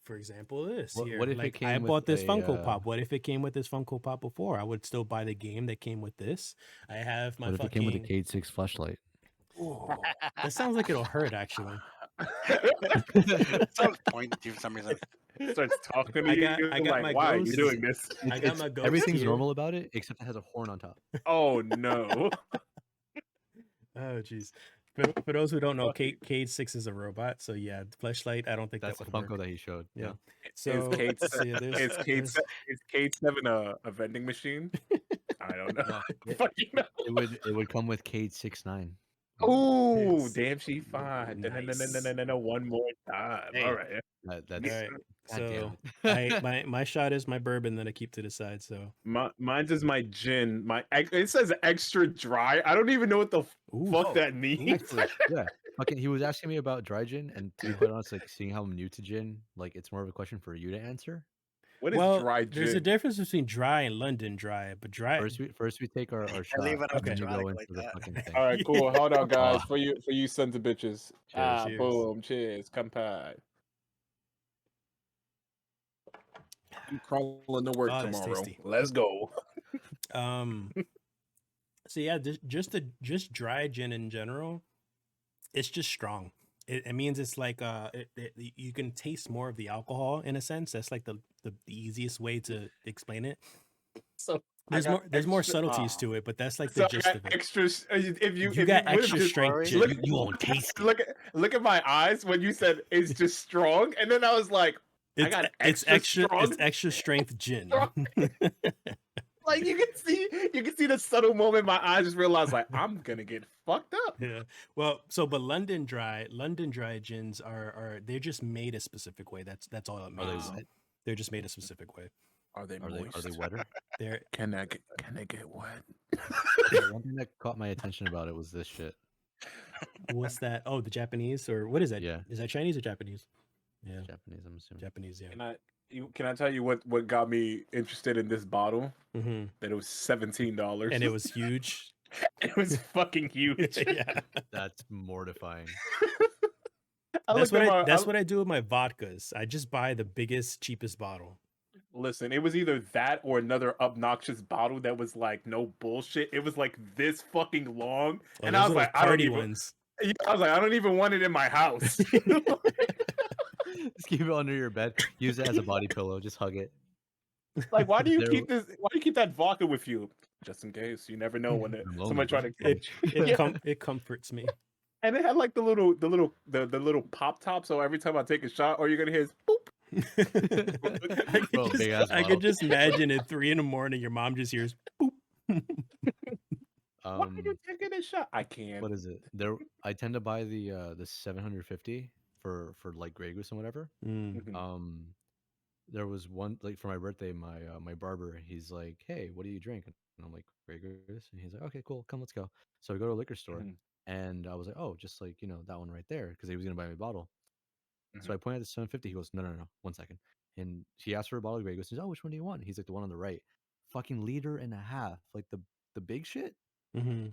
for example this here. What if it like came I with bought this a, Funko Pop. What if it came with this Funko Pop before? I would still buy the game that came with this. I have my What if it fucking. came with a Cade 6 flashlight? Ooh, that sounds like it'll hurt actually. Sounds pointy to you for some reason. Starts talking to I you. got you're my like, why are you ghost. doing this? I got my ghost Everything's here. normal about it except it has a horn on top. Oh no. Oh jeez. For those who don't know, Cade 6 is a robot. So yeah, fleshlight. I don't think That's that the would Funko work. that he showed. Yeah. Yeah. So, so yeah, Is Kate 7 a vending machine? I don't know. No, it, Fucking know. it would come with Cade 6'9". Oh, Yes. damn, she fine. Nice. No, one more time. Hey. All right. That's All right. God damn So it. my shot is my bourbon that I keep to the side. So Mine's is my gin. It says extra dry. I don't even know what the Ooh. fuck that means. Actually, yeah. Okay, he was asking me about dry gin, and to be quite honest, like seeing how I'm new to gin, like it's more of a question for you to answer. What is well, dry there's a gin? difference between dry and London dry, but dry. First we take our shot, leave it up and to then you dry go into like the that. fucking thing. All right, cool. Hold on, guys. Oh. For you sons of bitches. Cheers. Boom. Cheers. Kampai. I'm crawling to work Oh, that's tomorrow. tasty. Let's go. So yeah, just dry gin in general, it's just strong. It means it's like you can taste more of the alcohol in a sense. That's like the easiest way to explain it. So There's more subtleties to it, but that's like the So gist I of got it. extra. If you You got would've extra just- strength gin. Look- You won't taste it. Look at my eyes when you said it's just strong, and then I was like, I got It's extra strong. It's extra strength gin. Like you can see the subtle moment in my eyes just realize like I'm gonna get fucked up. Yeah. Well, but London Dry gins are they're just made a specific way. That's all it Are they means. wet? They're just made a specific way. Are they Are they moist? wetter? They're Can they get wet? Yeah, one thing that caught my attention about it was this shit. what's that? Oh, the Japanese or what is that? Yeah. Is that Chinese or Japanese? Yeah, Japanese, I'm assuming. Japanese. Yeah. Can I tell you what got me interested in this bottle? Mm-hmm. That it was $17 And it was huge. it was fucking huge. Yeah. That's mortifying. That's what I do with my vodkas. I just buy the biggest, cheapest bottle. Listen, it was either that or another obnoxious bottle that was like no bullshit. It was like this fucking long, Oh, and those I are was those like, I don't party even. ones. Yeah, I was like, I don't even want it in my house. Just keep it under your bed. Use it as a body pillow. Just hug it. Like, why do you There- keep this? Why do you keep that vodka with you? Just in case. You never know when I'm lonely, somebody trying bro. to. It comforts me. And it had like the little pop top. So every time I take a shot, all you're gonna hear is boop. Bro, big ass I bottle. could just imagine at 3 a.m. your mom just hears boop. Why are you taking a shot? I can't. What is it? I tend to buy the 750 for like Grey Goose and whatever. Mm. Mhm. There was one like for my birthday, my barber, he's like, "Hey, what do you drink?" And I'm like, "Grey Goose," and he's like, "Okay, cool, come, let's go." So we go to a liquor store, Mhm. and I was like, "Oh, just like that one right there," because he was gonna buy me a bottle. So Mhm. I pointed at the 750. He goes, "No, 1 second." And he asked for a bottle of Grey Goose. He's, "Oh, which one do you want?" He's like, "The one on the right." Fucking liter and a half, like the big shit. Mm-hmm.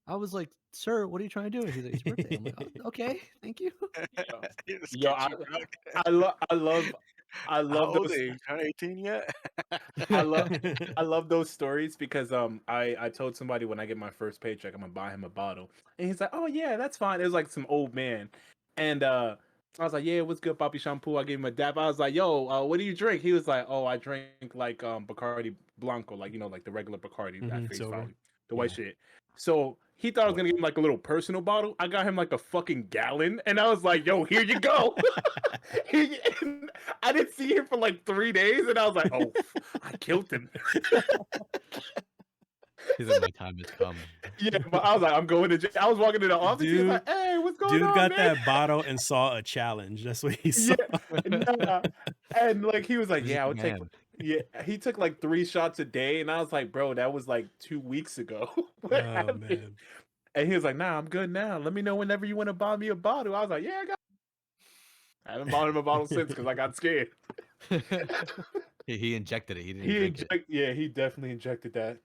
I was like, "Sir, what are you trying to do?" He's like, "It's your birthday." I'm like, "Oh, okay, thank you." Just Yo, get you drunk. I How love old those. are you? Turn 18 yet? I love those stories because I told somebody when I get my first paycheck I'm gonna buy him a bottle, and he's like, "Oh yeah, that's fine." It was like some old man, and I was like, "Yeah, what's good, Papi Shampoo?" I gave him a dap. I was like, "Yo, what do you drink?" He was like, "Oh, I drink like Bacardi Blanco, like like the regular Bacardi at face silver. value, the white Yeah. shit." So he thought I was gonna give him like a little personal bottle. I got him like a fucking gallon, and I was like, "Yo, here you go." And I didn't see him for like 3 days, and I was like, "Oh, I killed him." He's like, "My time has come." Yeah, but I was like, "I'm going to jail." I was walking to the office. He was like, "Hey, what's going Dude on, got man?" that bottle and saw a challenge. That's what he saw. Yeah, nah. And like he was like, He's "Yeah, I a would take." man. Yeah, he took like 3 shots a day, and I was like, "Bro, that was like 2 weeks ago." What Oh happened? man. And he was like, "Nah, I'm good now. Let me know whenever you want to buy me a bottle." I was like, "Yeah, I got." I haven't bought him a bottle since because I got scared. He injected it. He didn't He drink it. yeah, he definitely injected that.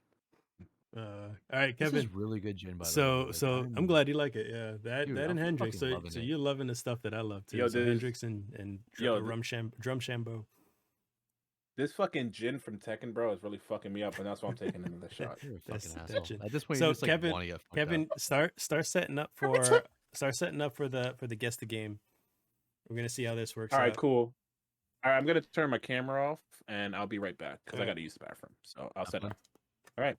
All right, This Kevin. is really good gin, by the way. So Like, I'm I'm- glad you like it. Yeah, that Dude, and I'm Hendrix. fucking So loving it. you're loving the stuff that I love too. Yo, So this- Hendrix and yo, Drum Shambo. This fucking gin from Tekken, bro, is really fucking me up, and that's why I'm taking another shot. You're a That's- fucking that asshole. shit. At this point, So you just like Kevin- want to get fucked Kevin, up. start setting up for the guess the game. We're gonna see how this works. All right, out. cool. All right, I'm gonna turn my camera off, and I'll be right back because I Alright. gotta use the bathroom. So I'll Have set fun. up. All right.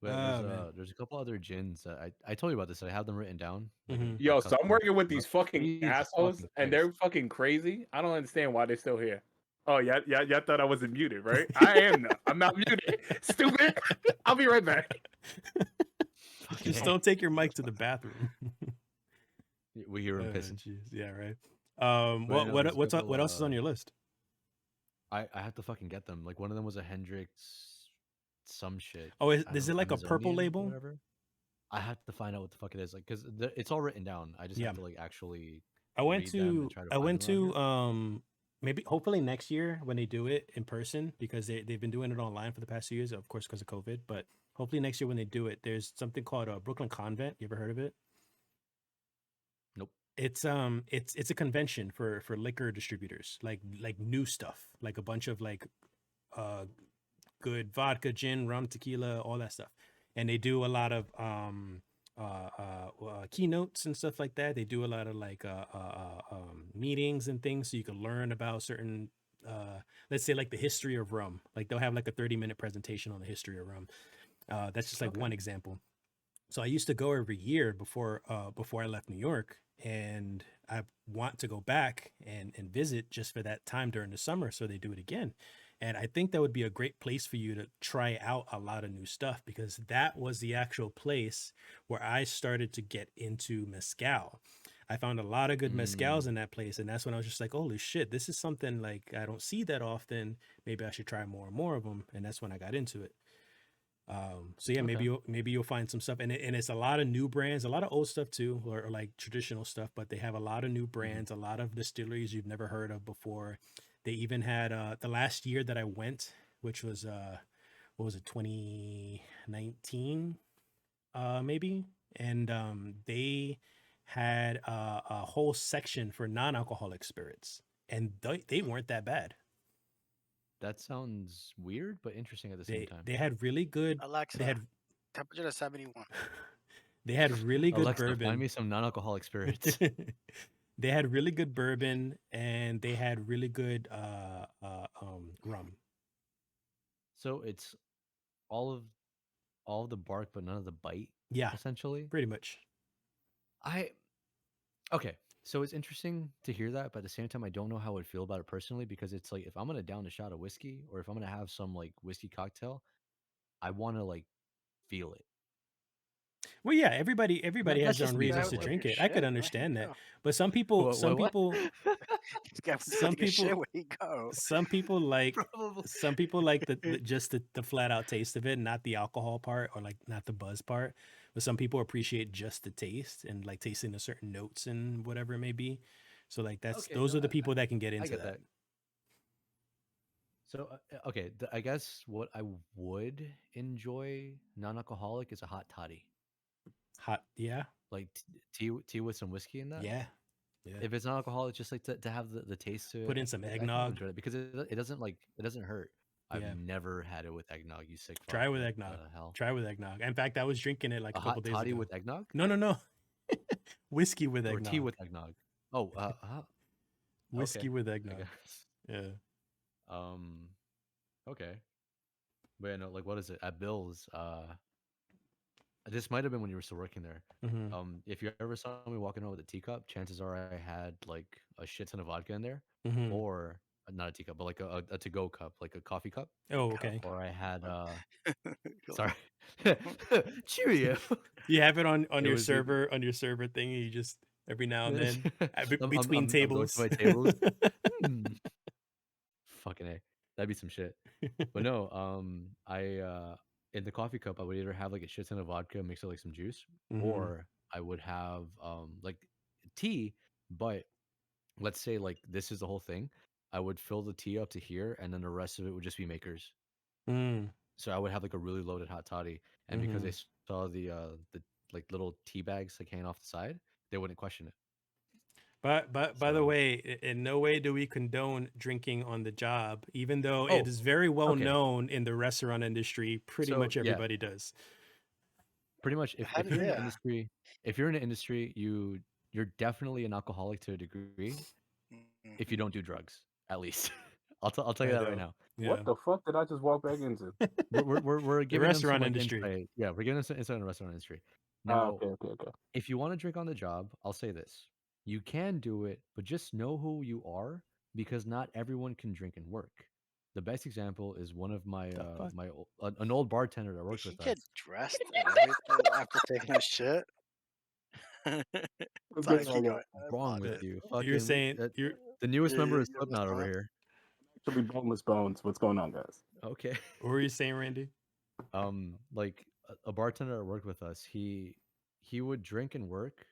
Well, man. there's a couple other gins that I told you about this. I have them written down. like, Mhm. Yo, my so I'm custom- working with these fucking Jesus assholes, fucking and Christ. they're fucking crazy. I don't understand why they're still here. Oh, yeah, y'all thought I wasn't muted, right? I am now. I'm not muted. Stupid. I'll be right back. Fucking Just A. don't take your mic to the bathroom. We hear him Oh, pissing. jeez. Yeah, right. But no, there's a What couple, else is on your list? I have to fucking get them. Like one of them was a Hendrix, some shit. Oh, is I don't it know, like a purple Amazonian or label? whatever. I have to find out what the fuck it is. Like, because it's all written down. I just Yeah. have to like actually. I went read them and to try to I find went them around to maybe hopefully next year when they do it in person, because they've been doing it online for the past 2 years, of course, because of COVID. But hopefully next year when they do it, there's something called a Brooklyn Convent. You ever heard of it? Nope. It's a convention for liquor distributors, like new stuff, like a bunch of like good vodka, gin, rum, tequila, all that stuff. And they do a lot of keynotes and stuff like that. They do a lot of like meetings and things, so you can learn about certain let's say like the history of rum. Like they'll have like a 30-minute presentation on the history of rum. That's just like one example. So I used to go every year before I left New York, and I want to go back and visit just for that time during the summer. So they do it again. And I think that would be a great place for you to try out a lot of new stuff, because that was the actual place where I started to get into mezcal. I found a lot of good mezcals in that place, and that's when I was just like, holy shit, this is something like I don't see that often. Maybe I should try more and more of them, and that's when I got into it. So yeah, Okay. maybe you'll find some stuff, and it's a lot of new brands, a lot of old stuff too, or like traditional stuff, but they have a lot of new brands, a lot of distilleries you've never heard of before. They even had the last year that I went, which was what was it, 2019, maybe, and they had a whole section for non-alcoholic spirits, and they weren't that bad. That sounds weird, but interesting at the same time. They had really good. Alexa, They had temperature to 71. they had really good Alexa, bourbon. find me some non-alcoholic spirits. They had really good bourbon, and they had really good rum. So it's all of the bark, but none of the bite. Yeah, Essentially. pretty much. Okay. So it's interesting to hear that, but at the same time, I don't know how I would feel about it personally, because it's like if I'm gonna down a shot of whiskey, or if I'm gonna have some like whiskey cocktail, I want to like feel it. Well, yeah, everybody has that's their just own me, reasons though. to Like, drink your it. I could shit, understand where that, you but some people, What? This guy was some taking a shit people, where he go. some people like Probably. some people like just the flat out taste of it, not the alcohol part, or like not the buzz part. But some people appreciate just the taste and like tasting the certain notes and whatever it may be. So like Okay, those no, are the people that can get I into get that. that. So okay, I guess what I would enjoy non-alcoholic is a hot toddy, Hot, yeah, like tea with some whiskey in that. yeah, yeah. If it's non-alcoholic, just like to have the taste to Put it, in some I kind of eggnog. enjoy it because it doesn't like it doesn't hurt. I've Yeah. never had it with eggnog. You sick fuck. Try with What eggnog. the hell? Try with eggnog. In fact, I was drinking it like A a couple hot days toddy ago. with eggnog No. Whiskey with or eggnog. tea with eggnog? Oh, Whiskey okay, with I eggnog. guess. Yeah. Okay. But yeah, no, like what is it at Bill's? This might have been when you were still working there. Mhm. If you ever saw me walking around with a teacup, chances are I had like a shit ton of vodka in there, Mhm. or not a teacup, but like a to-go cup, like a coffee cup, Oh, okay. or I had You're sorry, Cheerio. You have it on It your was either- server thing. You just every now and then I'm between going tables. to my tables. Fucking A. That'd be some shit. But no, I in the coffee cup I would either have like a shit ton of vodka mixed with like some juice, Mhm. or I would have like tea, but let's say like this is the whole thing. I would fill the tea up to here, and then the rest of it would just be makers. Mm. So I would have like a really loaded hot toddy, and because they saw the like little tea bags like hanging off the side, they wouldn't question it. But by the So- way, in no way do we condone drinking on the job, even though Oh, it is very well okay. known in the restaurant industry. Pretty So, much yeah. everybody does. Pretty much, if How do- you're in the yeah. industry, you're definitely an alcoholic to a degree. If you don't do drugs, at least. I'll tell you I that right know. now. Yeah. What the fuck did I just walk back into? We're giving them some, restaurant like, industry. insight. Yeah, we're giving them some insight in the restaurant industry. Oh, Now, okay. if you want to drink on the job, I'll say this: you can do it, but just know who you are, because not everyone can drink and work. The best example is one of my The fuck? an old bartender that Did works he with get us. dressed and everything after taking a shit? What's Sorry, going keep on? going. Wrong with you? You're Fucking saying you're the newest Yeah, member yeah, is yeah, Slipknot that's over fine. here. Actually, boneless bones. What's going on, guys? Okay. what were you saying, Randy? Like a bartender that worked with us, he would drink and work,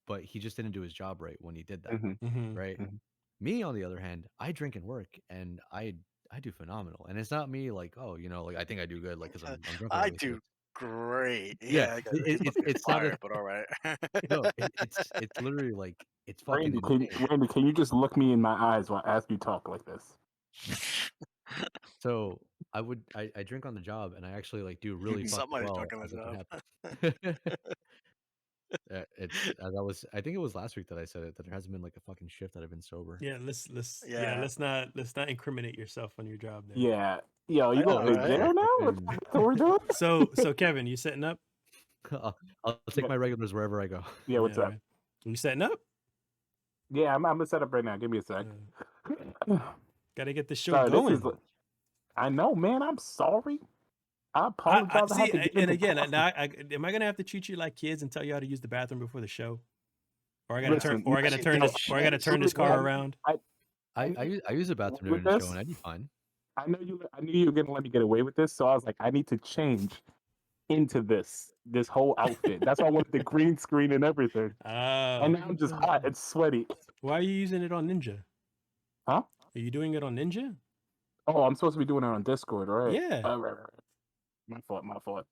but he just didn't do his job right when he did that. Mhm. Mm-hmm. Right. Mhm. Me, on the other hand, I drink and work, and I do phenomenal. And it's not me like, oh, like I think I do good, like because I'm drunk. I already. do great. Yeah, Yeah, I got it's not fired, a but all right. no. It's literally like it's fucking Randy, insane. can you just look me in my eyes while I ask you talk like this? So I drink on the job, and I actually like do really fucking Somebody's well drunk on as the it job. can happen. I think it was last week that I said it, that there hasn't been like a fucking shift that I've been sober. Yeah, let's Yeah. let's not incriminate yourself on your job there. Yeah. Yo, you I know, going to right? jail now? Fucking- That's what we're doing? So Kevin, you setting up? I'll take my regulars wherever I go. Yeah, what's Yeah, up? right. You setting up? Yeah, I'm gonna set up right now. Give me a sec. Got to get the show Sorry, going. this is I know, man. I'm sorry. I apologize. I had see, to get and into again, classes. now am I gonna have to treat you like kids and tell you how to use the bathroom before the show, or I gotta Listen, turn, or I gotta Actually, turn no, this, or I gotta turn this shit. car around? I use a bathroom with during the show, this, and I'd be fine. I knew you were gonna let me get away with this, so I was like, I need to change into this whole outfit. That's why I wanted the green screen and everything. And now I'm just hot and sweaty. Why are you using it on Ninja? Huh? Are you doing it on Ninja? Oh, I'm supposed to be doing it on Discord, right? Yeah. Right. My fault.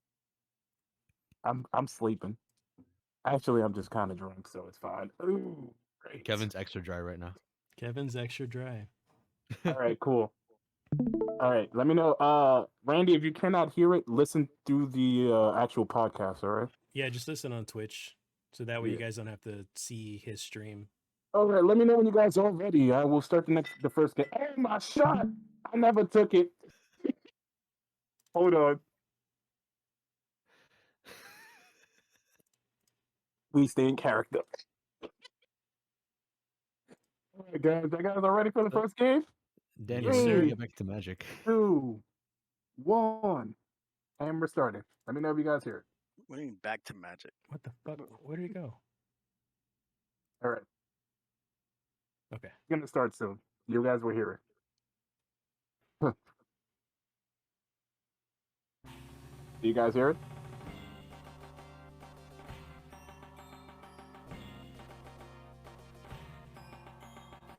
I'm sleeping. Actually, I'm just kind of drunk, so it's fine. Ooh, great. Kevin's extra dry right now. Kevin's extra dry. All right, cool. All right, let me know. Randy, if you cannot hear it, listen through the actual podcast, all right? Yeah, just listen on Twitch, so that way you Yeah. guys don't have to see his stream. All right, let me know when you guys are ready. I will start the first game. Oh, my shot! I never took it. Hold on. Please stay in character. All right, guys. You guys are ready for the first game? Daniel, Yes, when sir. you get back to Magic. 2, 1, and we're starting. Let me know if you guys hear it. What do you mean back to Magic? What the fuck? Where did it go? All right, Okay. it's gonna start soon. You guys will hear it. Do you guys hear it?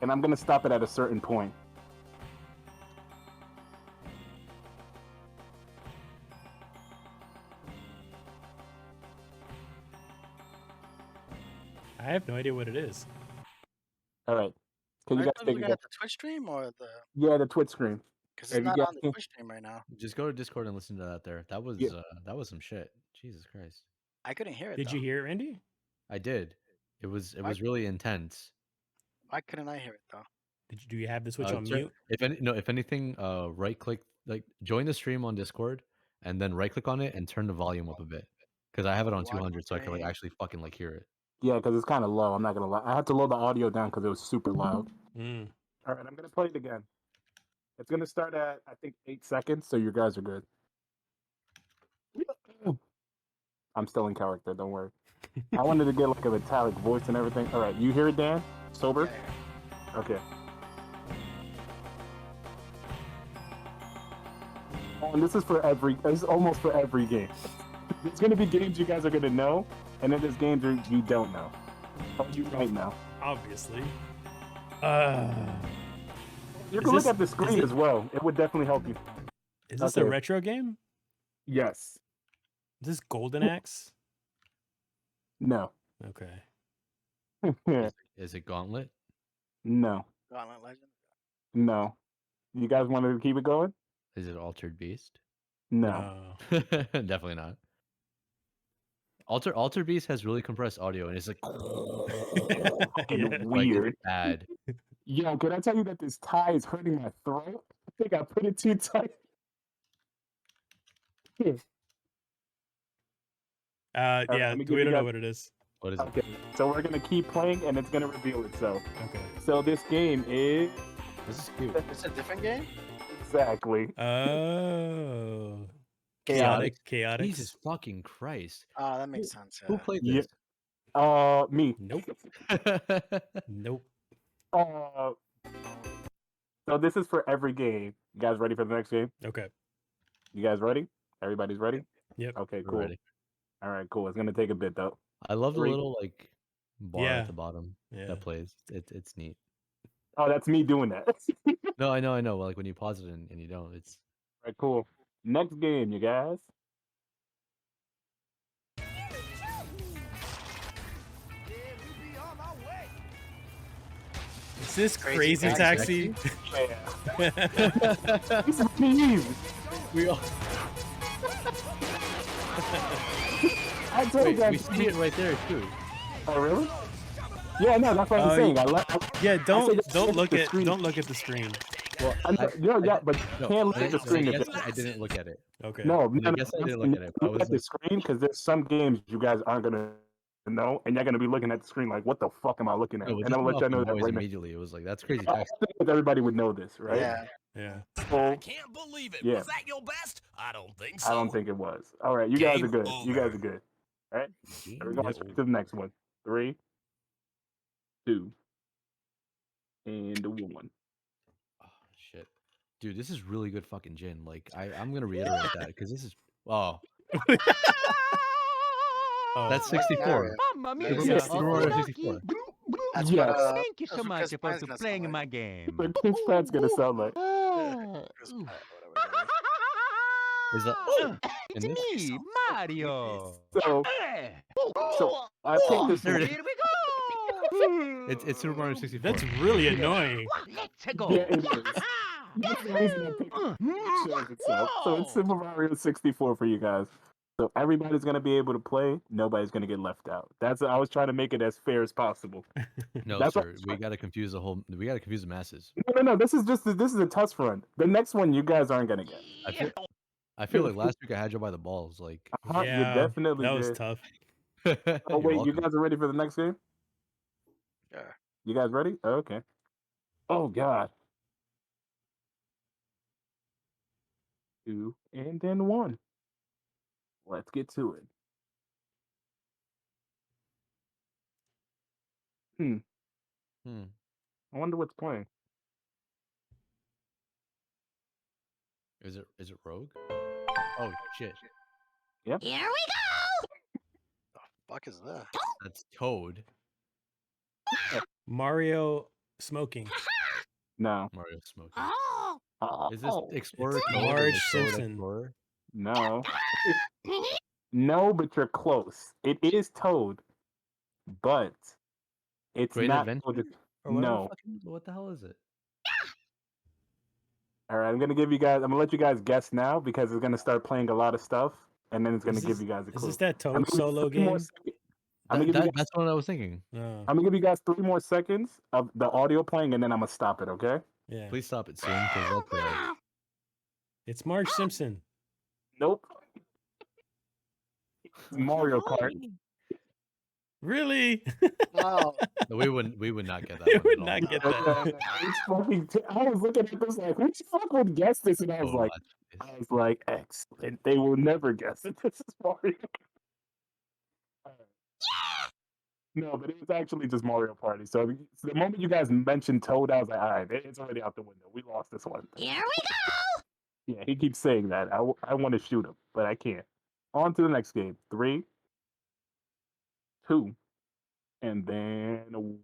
And I'm gonna stop it at a certain point. I have no idea what it is. All right. Can you Are guys you take looking it? at the Twitch stream or the? Yeah, the Twitch screen. Because If it's you not guys on the can- Twitch stream right now. Just go to Discord and listen to that there. That was that was some shit. Jesus Christ. I couldn't hear it. Did though. you hear it, Randy? I did. It was Why- really intense. Why couldn't I hear it though? Do you have the Switch on Tur- mute? If anything, right click, like join the stream on Discord, and then right click on it and turn the volume up a bit. Because I have it on Why 200, so I can like stream? actually fucking like hear it. Yeah, because it's kind of low. I'm not gonna lie. I had to lower the audio down because it was super loud. Mm. All right, I'm gonna play it again. It's gonna start at I think 8 seconds, so you guys are good. I'm still in character. Don't worry. I wanted to get like a metallic voice and everything. All right, you hear it, Dan? Sober? Yeah, Okay. Oh, and this is for every. This is almost for every game. There's gonna be games you guys are gonna know, and then there's games you don't know. Oh, you might know. Obviously. You Is can look this- at the is screen it- as well. It would definitely help you. Is this a Okay. retro game? Yes. Is this Golden Axe? No. Okay. Is it Gauntlet? No. Gauntlet Legend. No. You guys wanted to keep it going? Is it Altered Beast? No. Definitely not. Altered Beast has really compressed audio, and it's like Fucking Yeah. like, it's weird. bad. Yo, can I tell you that this tie is hurting my throat? I think I put it too tight. Yeah, let me give we you don't know guys- what it is. What is it? Okay, so we're gonna keep playing, and it's gonna reveal itself. Okay. So this game is This is cute. It's a different game. exactly Oh. chaotic. Chaotic. Jesus fucking Christ! Oh, that makes sense. Who Yeah. played Yeah. this? Me. Nope. Nope. Uh, so this is for every game. You guys ready for the next game? Okay. You guys ready? Everybody's ready? Yep. Okay, We're cool. ready. All right, cool. It's gonna take a bit though. I love the Three. little like bar Yeah. at the bottom Yeah. that plays. It's neat. Oh, that's me doing that. All No, I know. Like when you pause it and you don't, it's right, cool. Next game, you guys. Is this Crazy Crazy Taxi? Yeah. This is me. we all I told wait, you guys. we see it right there too. Oh, really? Yeah, no, that's what Oh, I'm saying. Yeah, don't just don't look look at at the screen. don't look at the screen. Well, but you no, can't look I at the didn't- screen. I if guess it- I didn't look at it. Okay. No, I no, guess I didn't look at it, but I Look was at the like- screen because there's some games you guys aren't gonna know, and you're gonna be looking at the screen like, what the fuck am I looking at? No, but And this I'm went gonna let off you the know that noise right now. immediately. It was like that's crazy I text. think everybody would know this, right? Yeah. Yeah. So, I can't believe it. yeah. Was that your best? I don't think so. I don't think it was. All right, you guys are Game good. You guys over. are good. All right, Game we're going over. straight to the next one. 3, 2, and 1. Oh, shit, dude, this is really good fucking gin. Like I'm gonna reiterate that because this is that's 64. Mamma Super mia! Super Mario 64. That's Yes. what. Thank you that's so what much Chris for Pine's gonna sound playing like. my game. What Chris Pratt's gonna sound like? Chris Pratt, whatever. Is that It's in this? me, Mario. So I picked this. There it is. Here we go. It's Super Mario 64. That's really annoying. Let's go. Yeah, it is. That's the reason I picked it. Shows itself. So it's Super Mario 64 for you guys. So everybody's gonna be able to play. Nobody's gonna get left out. I was trying to make it as fair as possible. No, That's sir. what- We gotta confuse the masses. No. This is a test run. The next one you guys aren't gonna get. I feel like last week I had you by the balls. Like, You definitely that was did. tough. Oh you're wait, you welcome. guys are ready for the next game? Yeah. You guys ready? Oh, okay. Oh god. 2 and then 1. Let's get to it. Hmm. I wonder what's playing. Is it Rogue? Oh shit, Here we go. Fuck is that? that's Toad. Mario smoking. No. Mario smoking. Oh. Is this Explorer Toad? or Marge the Toad Simpson. Explorer? No. No, but you're close. It is Toad, but it's Great not Adventure? Toad. Or whatever No. what the hell is it? All right, I'm gonna let you guys guess now because it's gonna start playing a lot of stuff, and then it's gonna give you guys a Is clue. this that I'm gonna Toad give you solo 3 more game? seconds. I'm gonna give you guys- That's what I was thinking. No. I'm gonna give you guys 3 more seconds of the audio playing, and then I'm gonna stop it. Okay? Yeah. Please stop it soon, because that's It's Marge Simpson. Nope. It's Mario Kart. Really? No. no, we would not get that. We one would at not all. get No, that. no, no, no. It's fucking. I was looking at this like, who the fuck would guess this? And I was Oh, like, excellent. They will never guess it. This is Mario. No, but it was actually just Mario Party. So the moment you guys mentioned Toad, I was like, all right, it's already out the window. We lost this one. Here we go. Yeah, he keeps saying that. I want to shoot him, but I can't. On to the next game. 3, 2, and then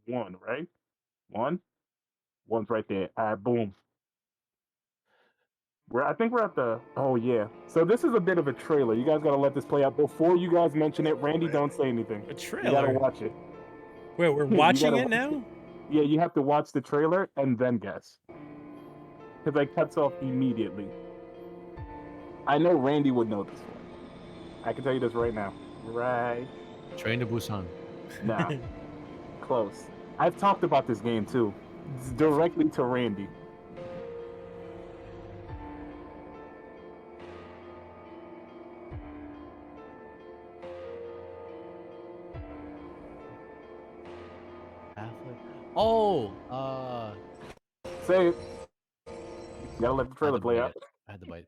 1, right? 1. 1's right there. All right, boom. I think we're at the. Oh yeah. So this is a bit of a trailer. You guys gotta let this play out before you guys mention it. Randy, don't say anything. A You gotta trailer. watch it. Wait, we're You watching gotta it watch now? Yeah, you have to watch the trailer and then guess. Because it cuts off immediately. I know Randy would know this one. I can tell you this right now. Right Train to Busan. now. Close. I've talked about this game too. It's directly to Randy. Oh, Say it. You gotta let the I trailer had to play bite out. it. I had to bite.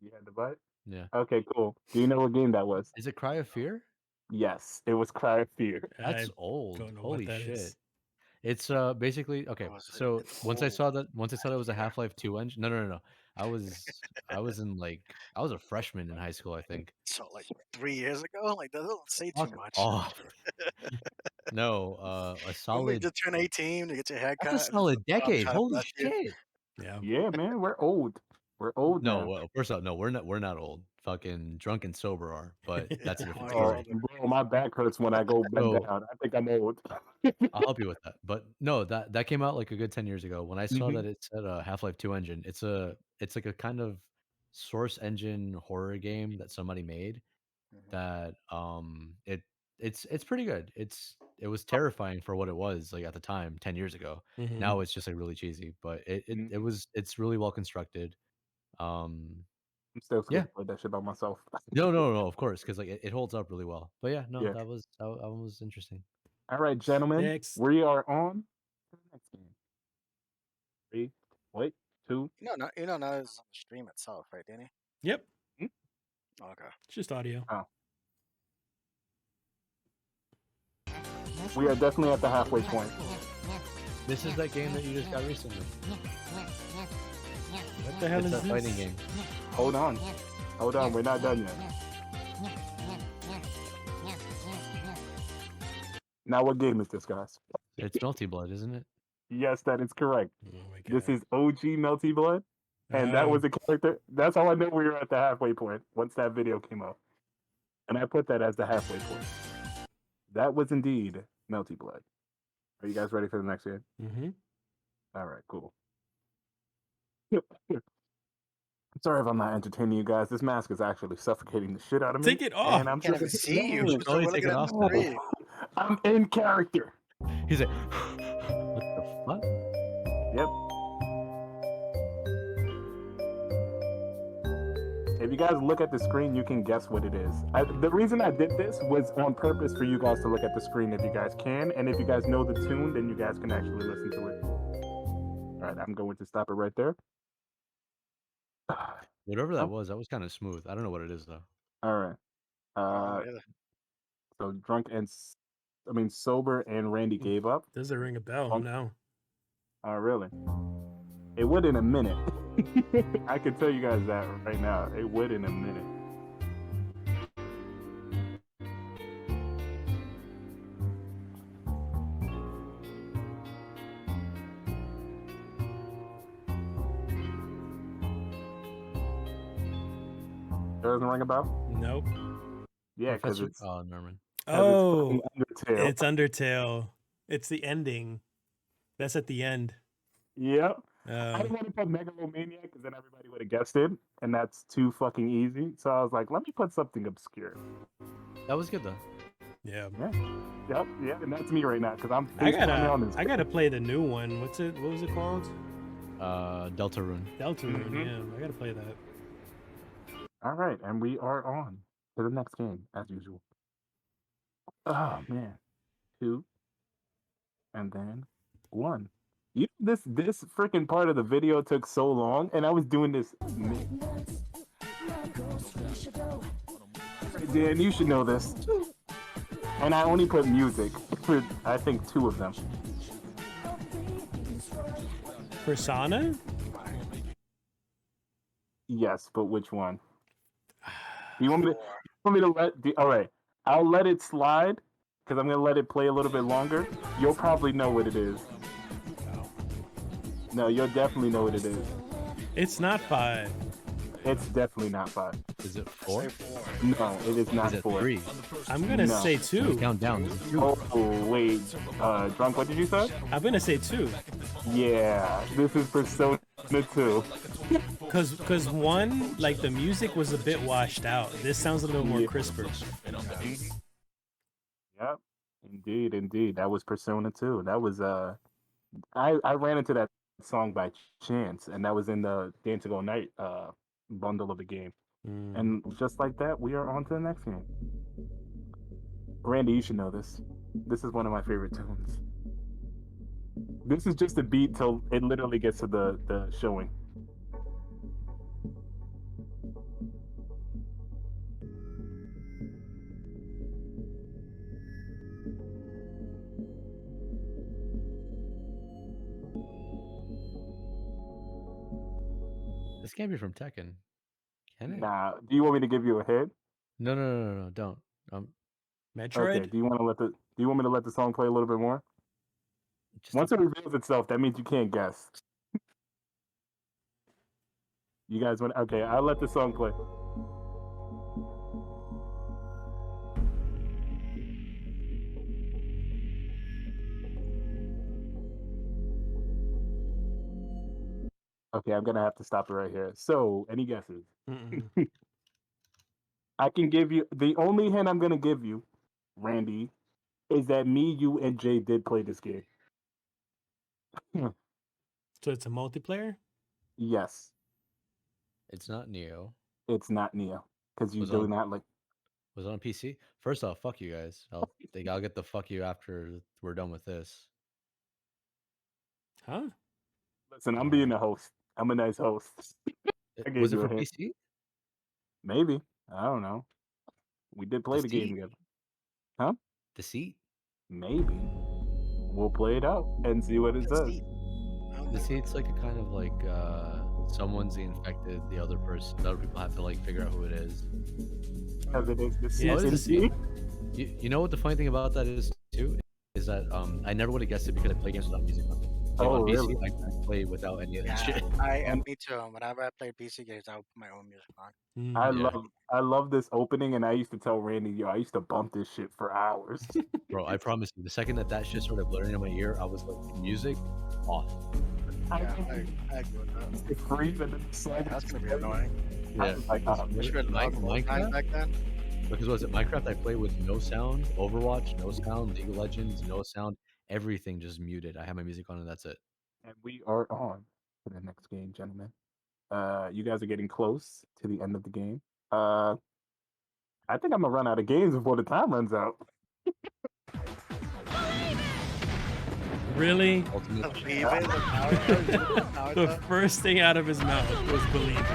You had to bite? Yeah. Okay, cool. Do you know what game that was? Is it Cry of Fear? Yes, it was Cry of Fear. That's I old. don't know Holy what that shit. is. It's basically okay. Oh, is it? So It's once I old. saw that it was a Half-Life 2 engine. No. I was in I was a freshman in high school, I think. So like 3 years ago? Like that doesn't say too Fuck much. off. No, a When we solid just turn 18 to get your haircut. that's a solid I'm decade. trying to Holy bless you. shit. Yeah. Yeah, man, we're old. We're old No, now. well, first off, no, we're not old. Fucking drunk and sober are, but that's a different Oh, story. yeah. Bro, my back hurts when I go bend So- down. I think I'm old. I'll help you with that. But no, that came out like a good 10 years ago. When I saw Mhm. that it said a Half-Life 2 engine, it's like a kind of source engine horror game that somebody made Mhm. that it's pretty good. It was terrifying for what it was like at the time 10 years ago. Mhm. Now it's just like really cheesy, but Mhm. it's really well constructed. Um I'm still scared Yeah. to play that shit by myself. No, of course, because like it holds up really well. But yeah, no, Yeah. that one was interesting. All right, gentlemen, Next. we are on to the next game. 3, wait, 2. Now it's on the stream itself, right, Danny? Yep. Okay. It's just audio. Oh. We are definitely at the halfway point. This is that game that you just got recently. What the hell It's is that this? fighting game. Hold on, we're not done yet. Now, what game is this, guys? It's Melty Blood, isn't it? Yes, that is correct. Oh my This God. is OG Melty Blood, and that Oh. was a character. That's how I knew we were at the halfway point once that video came out, and I put that as the halfway point. That was indeed Melty Blood. Are you guys ready for the next game? Mm-hmm. All right, cool. Sorry if I'm not entertaining you guys. This mask is actually suffocating the shit out of me. Take it off. And I'm Can't even just see you. You should only We're take looking it at off the now. screen. I'm in character. He's like, what the fuck? Yep. If you guys look at the screen, you can guess what it is. The reason I did this was on purpose for you guys to look at the screen if you guys can. And if you guys know the tune, then you guys can actually listen to it. All right, I'm going to stop it right there. Whatever that was kind of smooth. I don't know what it is though. All right. So sober and Randy gave up. Does it ring a bell? Punk. No. Oh, really? It would in a minute. I can tell you guys that right now. It would in a minute. Doesn't ring a bell? Nope. Yeah, because Professor- it's oh, Norman. Oh, Undertale. it's Undertale. It's the ending. That's at the end. Yep. I didn't Uh, want to put Megalomaniac because then everybody would have guessed it, and that's too fucking easy. So I was like, let me put something obscure. That was good though. yeah. Yep, yeah, and that's me right now because I'm I facepalming on this. gotta play the new one. What was it called? Deltarune. Deltarune. Mhm. Yeah, I gotta play that. All right, and we are on to the next game as usual. Oh man, 2, and then 1. This freaking part of the video took so long, and I was doing this. Dan, you should know this. And I only put music for I think 2 of them. Persona? Yes, but which one? Do you want me to let? All right, I'll let it slide because I'm gonna let it play a little bit longer. You'll probably know what it is. No, you'll definitely know what it is. It's not 5. It's definitely not 5. Is it 4? No, it is not Is it 4. 3? I'm gonna No. say 2. Count down. Oh wait, drunk. What did you say? I'm gonna say 2. Yeah, this is Persona 2. Cause 1, like the music was a bit washed out. This sounds a little more Yeah. crisper. Yep, indeed. That was Persona 2. That was I ran into that song by chance, and that was in the Dance to Go Night bundle of the game. Mm. And just like that, we are on to the next game. Randy, you should know this. This is one of my favorite tunes. This is just a beat till it literally gets to the showing. This can't be from Tekken. Can it? Nah, do you want me to give you a hint? No, don't. Metroid? Okay. Do you want me to let the song play a little bit more? Just Once it reveals itself, that means you can't guess. You guys want? Okay, I'll let the song play. Okay, I'm gonna have to stop it right here. So, any guesses? Mm-mm. I can give you the only hint I'm gonna give you, Randy, is that me, you, and Jay did play this game. So it's a multiplayer? Yes, It's not Neo. It's not Neo because you Was do on- not like. Was it on PC? First off, fuck you guys. I'll get the fuck you after we're done with this. Huh? Listen, I'm being a host. I'm a nice host. I gave Was it you a for hint. PC? Maybe. I don't know. We did play the game Deceit? together. Deceit? Maybe. We'll play it out and see what it says. Deceit. Deceit's like a kind of like someone's the infected, the other person. The other people have to like figure out who it is. As it is deceit. Yeah, it's indeed. You know what the funny thing about that is too is that I never would have guessed it because I play games without music on. Like, Oh, on PC, really? I can play without any of that Yeah, shit. me too. Whenever I play PC games, I would put my own music on. Mm. I love this opening, and I used to tell Randy, yo, I used to bump this shit for hours. Bro, I promise you, the second that shit started blaring in my ear, I was like, music off. Yeah, I agree with that. It's free, and then it's like, That's gonna be annoying. I Yeah. was like, oh, Wish we had Mike- loud voice lines Minecraft? back then. Because was it Minecraft? I played with no sound. Overwatch, no sound. League of Legends, no sound. Everything just muted. I had my music on, and that's it. and we are on to the next game, gentlemen. You guys are getting close to the end of the game. I think I'm gonna run out of games before the time runs out. Really? Ultimate. Believe it. The first thing out of his mouth was believe it.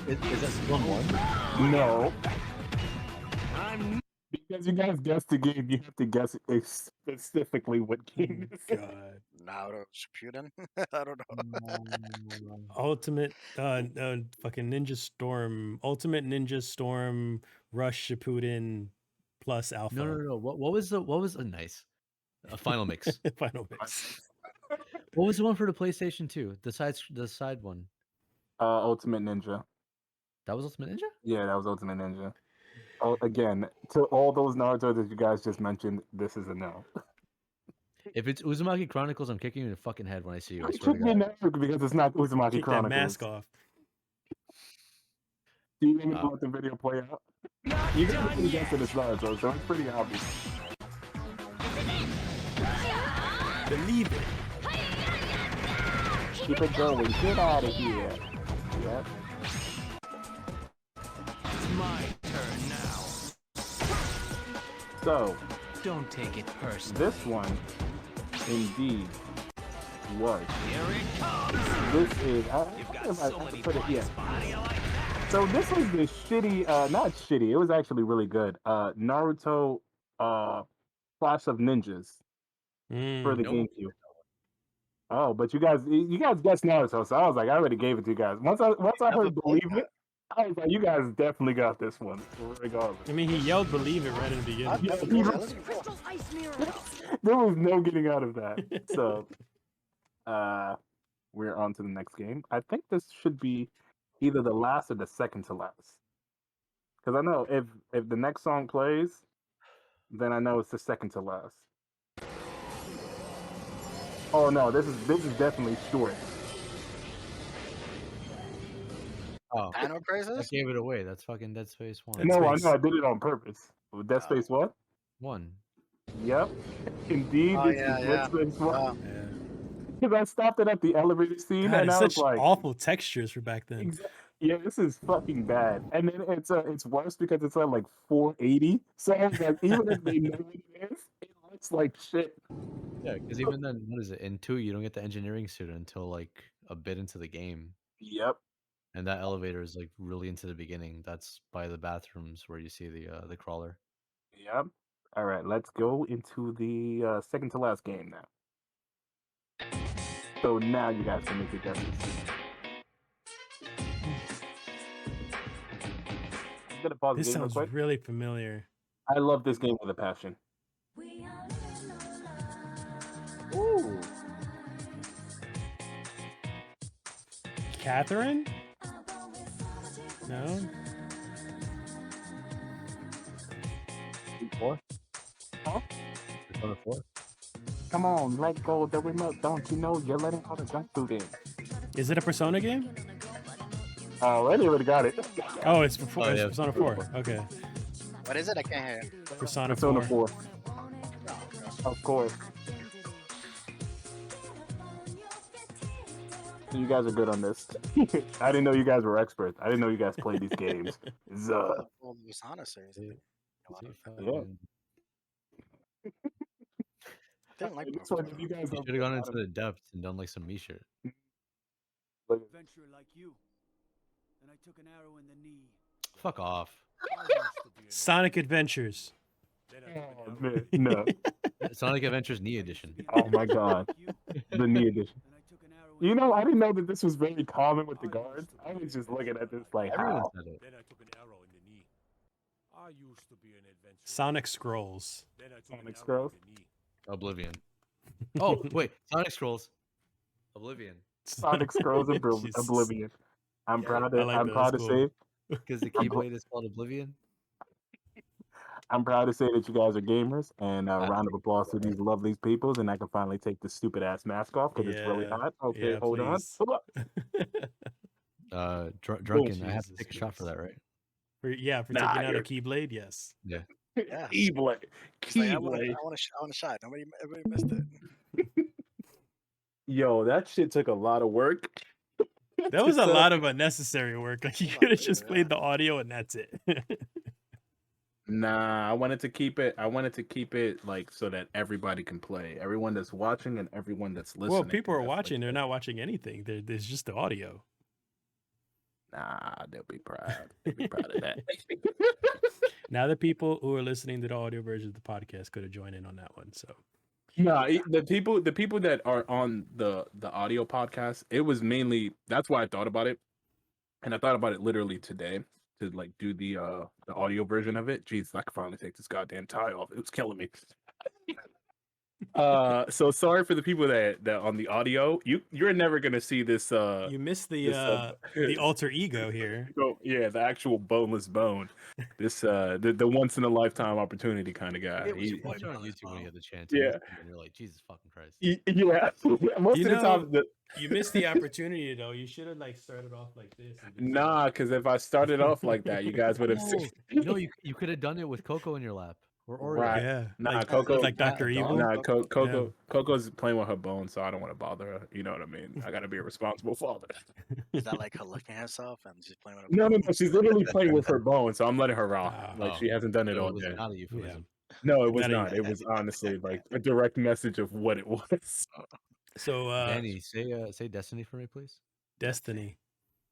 Is that still on one? No, I'm because you guys guessed the game, you have to guess specifically what game this is. God. Naruto Shippuden. I don't know. Ultimate fucking Ninja Storm, Ultimate Ninja Storm, Rush Shippuden plus Alpha. No. What was nice? A final mix. Final mix. What was the one for the PlayStation 2? The side one. Ultimate Ninja. That was Ultimate Ninja? Yeah, that was Ultimate Ninja. Oh, again, to all those Naruto that you guys just mentioned, this is a no. If it's Uzumaki Chronicles, I'm kicking you in the fucking head when I see you. I It swear should to be God. no because it's not Uzumaki Take that Chronicles. mask off. Do you even let the video play out? not You guys done can guess yet. it is Naruto, so it's pretty obvious. Believe it. Keep it going. Get out of here. Yep. It's my turn now. So, Don't take it personally. this one, indeed, was. Here it comes. This is. You've got I so many put it, yeah. points. How do you like that? So this was the shitty, not shitty. It was actually really good. Naruto, Clash of Ninjas for the Nope. GameCube. Oh, but you guys guessed Naruto, so I was like, I already gave it to you guys. Once I Never heard played Believe It, I was like, you guys definitely got this one, regardless. I mean, he yelled believe it right in the beginning. Yeah, That he was cool. There was no getting out of that. So, we're on to the next game. I think this should be either the last or the second to last. Because I know if the next song plays, then I know it's the second to last. Oh no, this is definitely short. Oh, Dino I Crisis? gave it away. That's fucking Dead Space 1. Dead No, I Space. know I did it on purpose. Dead Space what? 1. Yep. Indeed, Oh, this yeah, is yeah. Dead Space 1. Oh, Yeah. Because I stopped it at the elevator scene God, and it's I was such like, awful textures for back then. yeah, this is fucking bad. And then it's worse because it's at like 480. So I was like, even if they know what it is, it looks like shit. Yeah, because even then, what is it? In 2, you don't get the engineering suit until like a bit into the game. Yep. And that elevator is like really into the beginning. That's by the bathrooms where you see the crawler. Yep. All right, let's go into the second to last game now. So now you guys can make your guesses. I'm gonna pause This the game real sounds quick. really familiar. I love this game with a passion. Ooh. Catherine? No? 4? Huh? Persona 4? Come on, let go of the remote. Don't you know you're letting all the junk food in? Is it a Persona game? Oh, Randy already got it. Oh, it's before Oh, it's yeah, Persona Persona 4. Okay. what is it? I can't hear. Persona Persona 4. 4. Of course. You guys are good on this. I didn't know you guys were experts. I didn't know you guys played these games. Well, the Persona series. See, Yeah. I didn't like This one, Pokemon. you guys You don't should have gone into the depths and done like some me shit. Adventurer like you. And I took an arrow in the knee. Fuck off. I used to be an Sonic Adventures. Then I took an Oh, arrow man, no. Sonic Adventures knee edition. Oh my god. The knee edition. And I took an arrow in You the know, knee. I didn't know that this was very common with the guards. I was just looking at this like, Everyone how? said it. Then I took an arrow in the knee. I used to be an adventurer. Sonic Scrolls. Then I took Sonic an Scrolls? arrow in the knee. Oblivion. Oh wait, Sonic Scrolls. Oblivion. Sonic Scrolls Jesus. Oblivion. I'm Yeah, proud I to. like I'm that, proud to that's cool. say. Because the keyblade is called Oblivion. I'm proud to say that you guys are gamers, and a round of applause to these lovely peoples, and I can finally take this stupid ass mask off because it's really Yeah. hot. Okay, Yeah, hold on. please. Hold on. Drunken. I have to Jesus take a shot for Christ. that, right? For Nah, taking out a you're- Keyblade, yes. Yeah. Keyblade. It's like, I Keyblade. want a shot. Everybody missed it. Yo, that shit took a lot of work. That was a So- lot of unnecessary work. Like you Come on, could have dude, just yeah. played the audio and that's it. Nah, I wanted to keep it. I wanted to keep it like so that everybody can play. Everyone that's watching and everyone that's listening. Well, people can are watching. definitely They're play. not watching anything. There's just the audio. Nah, they'll be proud. They'll be proud of that. Now the people who are listening to the audio version of the podcast could have joined in on that one. So Nah, the people that are on the audio podcast, it was mainly that's why I thought about it, and I thought about it literally today to like do the audio version of it. Jeez, I can finally take this goddamn tie off. It was killing me. So sorry for the people that on the audio. You're never gonna see this. you missed the alter ego here. Yeah, the actual boneless bone. This the once in a lifetime opportunity kind of guy. It was He- Watch it on Boneless YouTube when you bone. get the chance. Yeah. And you're like, Jesus fucking Christ. yeah, most You of the know- time. You missed the opportunity though. You should have like started off like this. and just- Nah, because if I started off like that, you guys would have seen. No, you could have done it with Coco in your lap or Oreo. Right. Yeah. Nah, like, Coco- like Dr. Yeah, Evil. Nah, Coco- Coco's playing with her bones, so I don't want to bother her. You know what I mean? I got to be a responsible father. Is that like her licking herself and she's playing with her? No, she's literally playing with her bones, so I'm letting her rock. Ah. Like Oh. she hasn't done it So all it was day. not a euphemism. No, it was Not not. even- It was honestly like a direct message of what it was. So Danny, say Destiny for me, please. Destiny.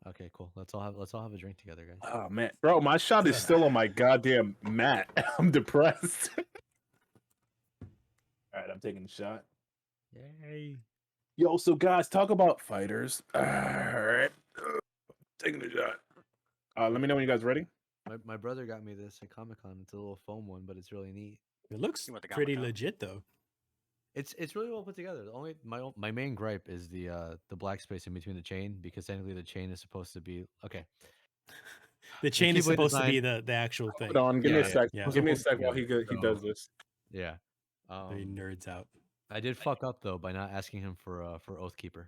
Okay, cool. Let's all have a drink together, guys. Oh man, bro, my shot is still on my goddamn mat. I'm depressed. All right, I'm taking the shot. Yay. Yo, so guys, talk about fighters. All right, taking the shot. Let me know when you guys ready. My brother got me this at Comic-Con. It's a little foam one, but it's really neat. It looks You went to pretty Comic-Con. legit though. It's really well put together. The only my main gripe is the black space in between the chain, because technically the chain is supposed to be okay. The chain is Keyblade supposed to be design- the actual thing. Hold on, give me a Yeah, sec. yeah. Give me a Supposed sec to while be, he does so- this. Yeah. He nerds out. I did fuck up though by not asking him for Oathkeeper.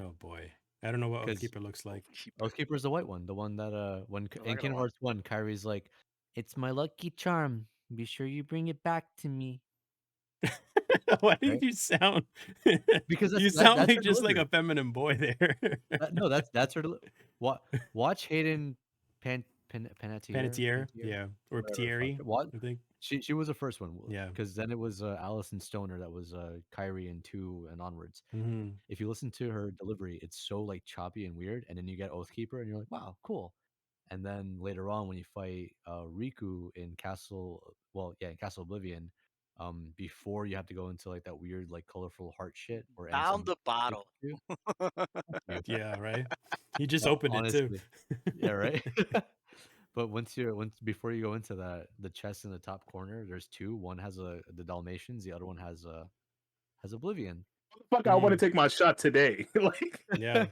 Oh boy. I don't know what 'Cause- Oathkeeper looks like. Oathkeeper is the white one, the one that when The in regular Kingdom one. Hearts 1, Kyrie's like, "It's my lucky charm. Be sure you bring it back to me." Why did Right? you sound? Because you that's sound her like just like a delivery. feminine boy there. No, that's her. Watch Hayden Panettiere. Panettiere, yeah, or Whatever the fuck. Thierry. What? I think. She was the first one. Yeah. Because then it was Allison Stoner that was Kyrie in 2 and onwards. Mhm. If you listen to her delivery, it's so like choppy and weird, and then you get Oathkeeper, and you're like, wow, cool. And then later on, when you fight Riku in Castle Oblivion, before you have to go into like that weird like colorful heart shit or Found the bottle. Yeah, right. He just No, opened it too. honestly. Yeah, right. But before you go into that, the chest in the top corner, there's 2. One has the Dalmatians, the other one has Oblivion. Fuck, I want to take my shot today. Like, Yeah,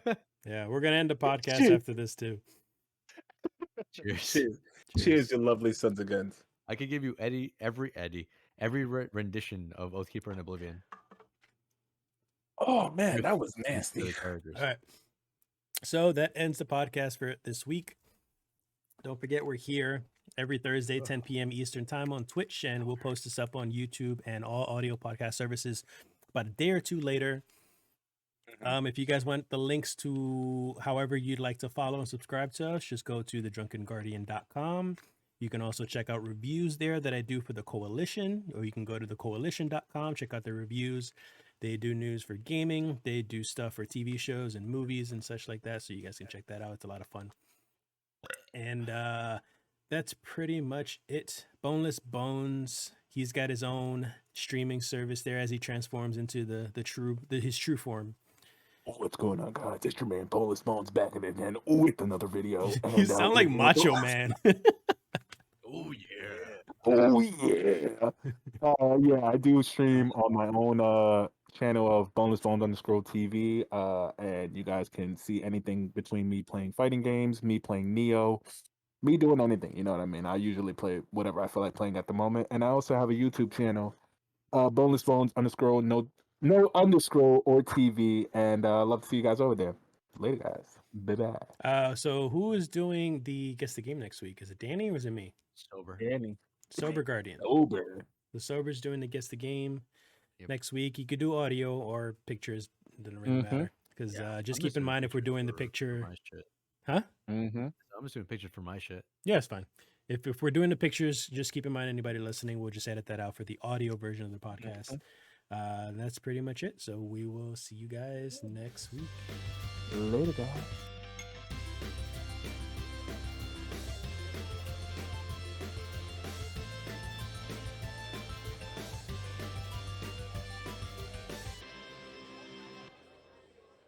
yeah. We're gonna end the podcast Cheers. after this too. Cheers. cheers, you lovely sons of guns. I could give you every rendition of Oathkeeper and Oblivion. Oh man, that was To the nasty. characters. All right. So that ends the podcast for this week. Don't forget we're here every Thursday, 10 p.m. Eastern time on Twitch, and we'll post this up on YouTube and all audio podcast services about a day or two later. If you guys want the links to however you'd like to follow and subscribe to us, just go to thedrunkenguardian.com. You can also check out reviews there that I do for the Coalition, or you can go to thecoalition.com, check out the reviews. They do news for gaming. They do stuff for TV shows and movies and such like that. So you guys can check that out. It's a lot of fun. And that's pretty much it. Boneless Bones. He's got his own streaming service there as he transforms into his true form. What's going on, guys? It's your man Boneless Bones back again with another video. You sound like Macho Man. Oh yeah. Oh yeah. Yeah, I do stream on my own channel of Boneless Bones _TV. And you guys can see anything between me playing fighting games, me playing Neo, me doing anything, you know what I mean? I usually play whatever I feel like playing at the moment. And I also have a YouTube channel, Boneless Bones _ no underscore or TV, and love to see you guys over there. Later, guys. Bye-bye. So who is doing the Guess the Game next week? Is it Danny or is it me? Sober. Danny. Sober Guardian. Sober. The Sober's doing the Guess the Game Yep. next week. You could do audio or pictures. Doesn't really matter. Because just keep in mind if we're doing the picture. My shit. Huh? Mm-hmm. I'm just doing pictures for my shit. Yeah, it's fine. If we're doing the pictures, just keep in mind anybody listening, we'll just edit that out for the audio version of the podcast. That's pretty much it. So we will see you guys next week. Later, guys.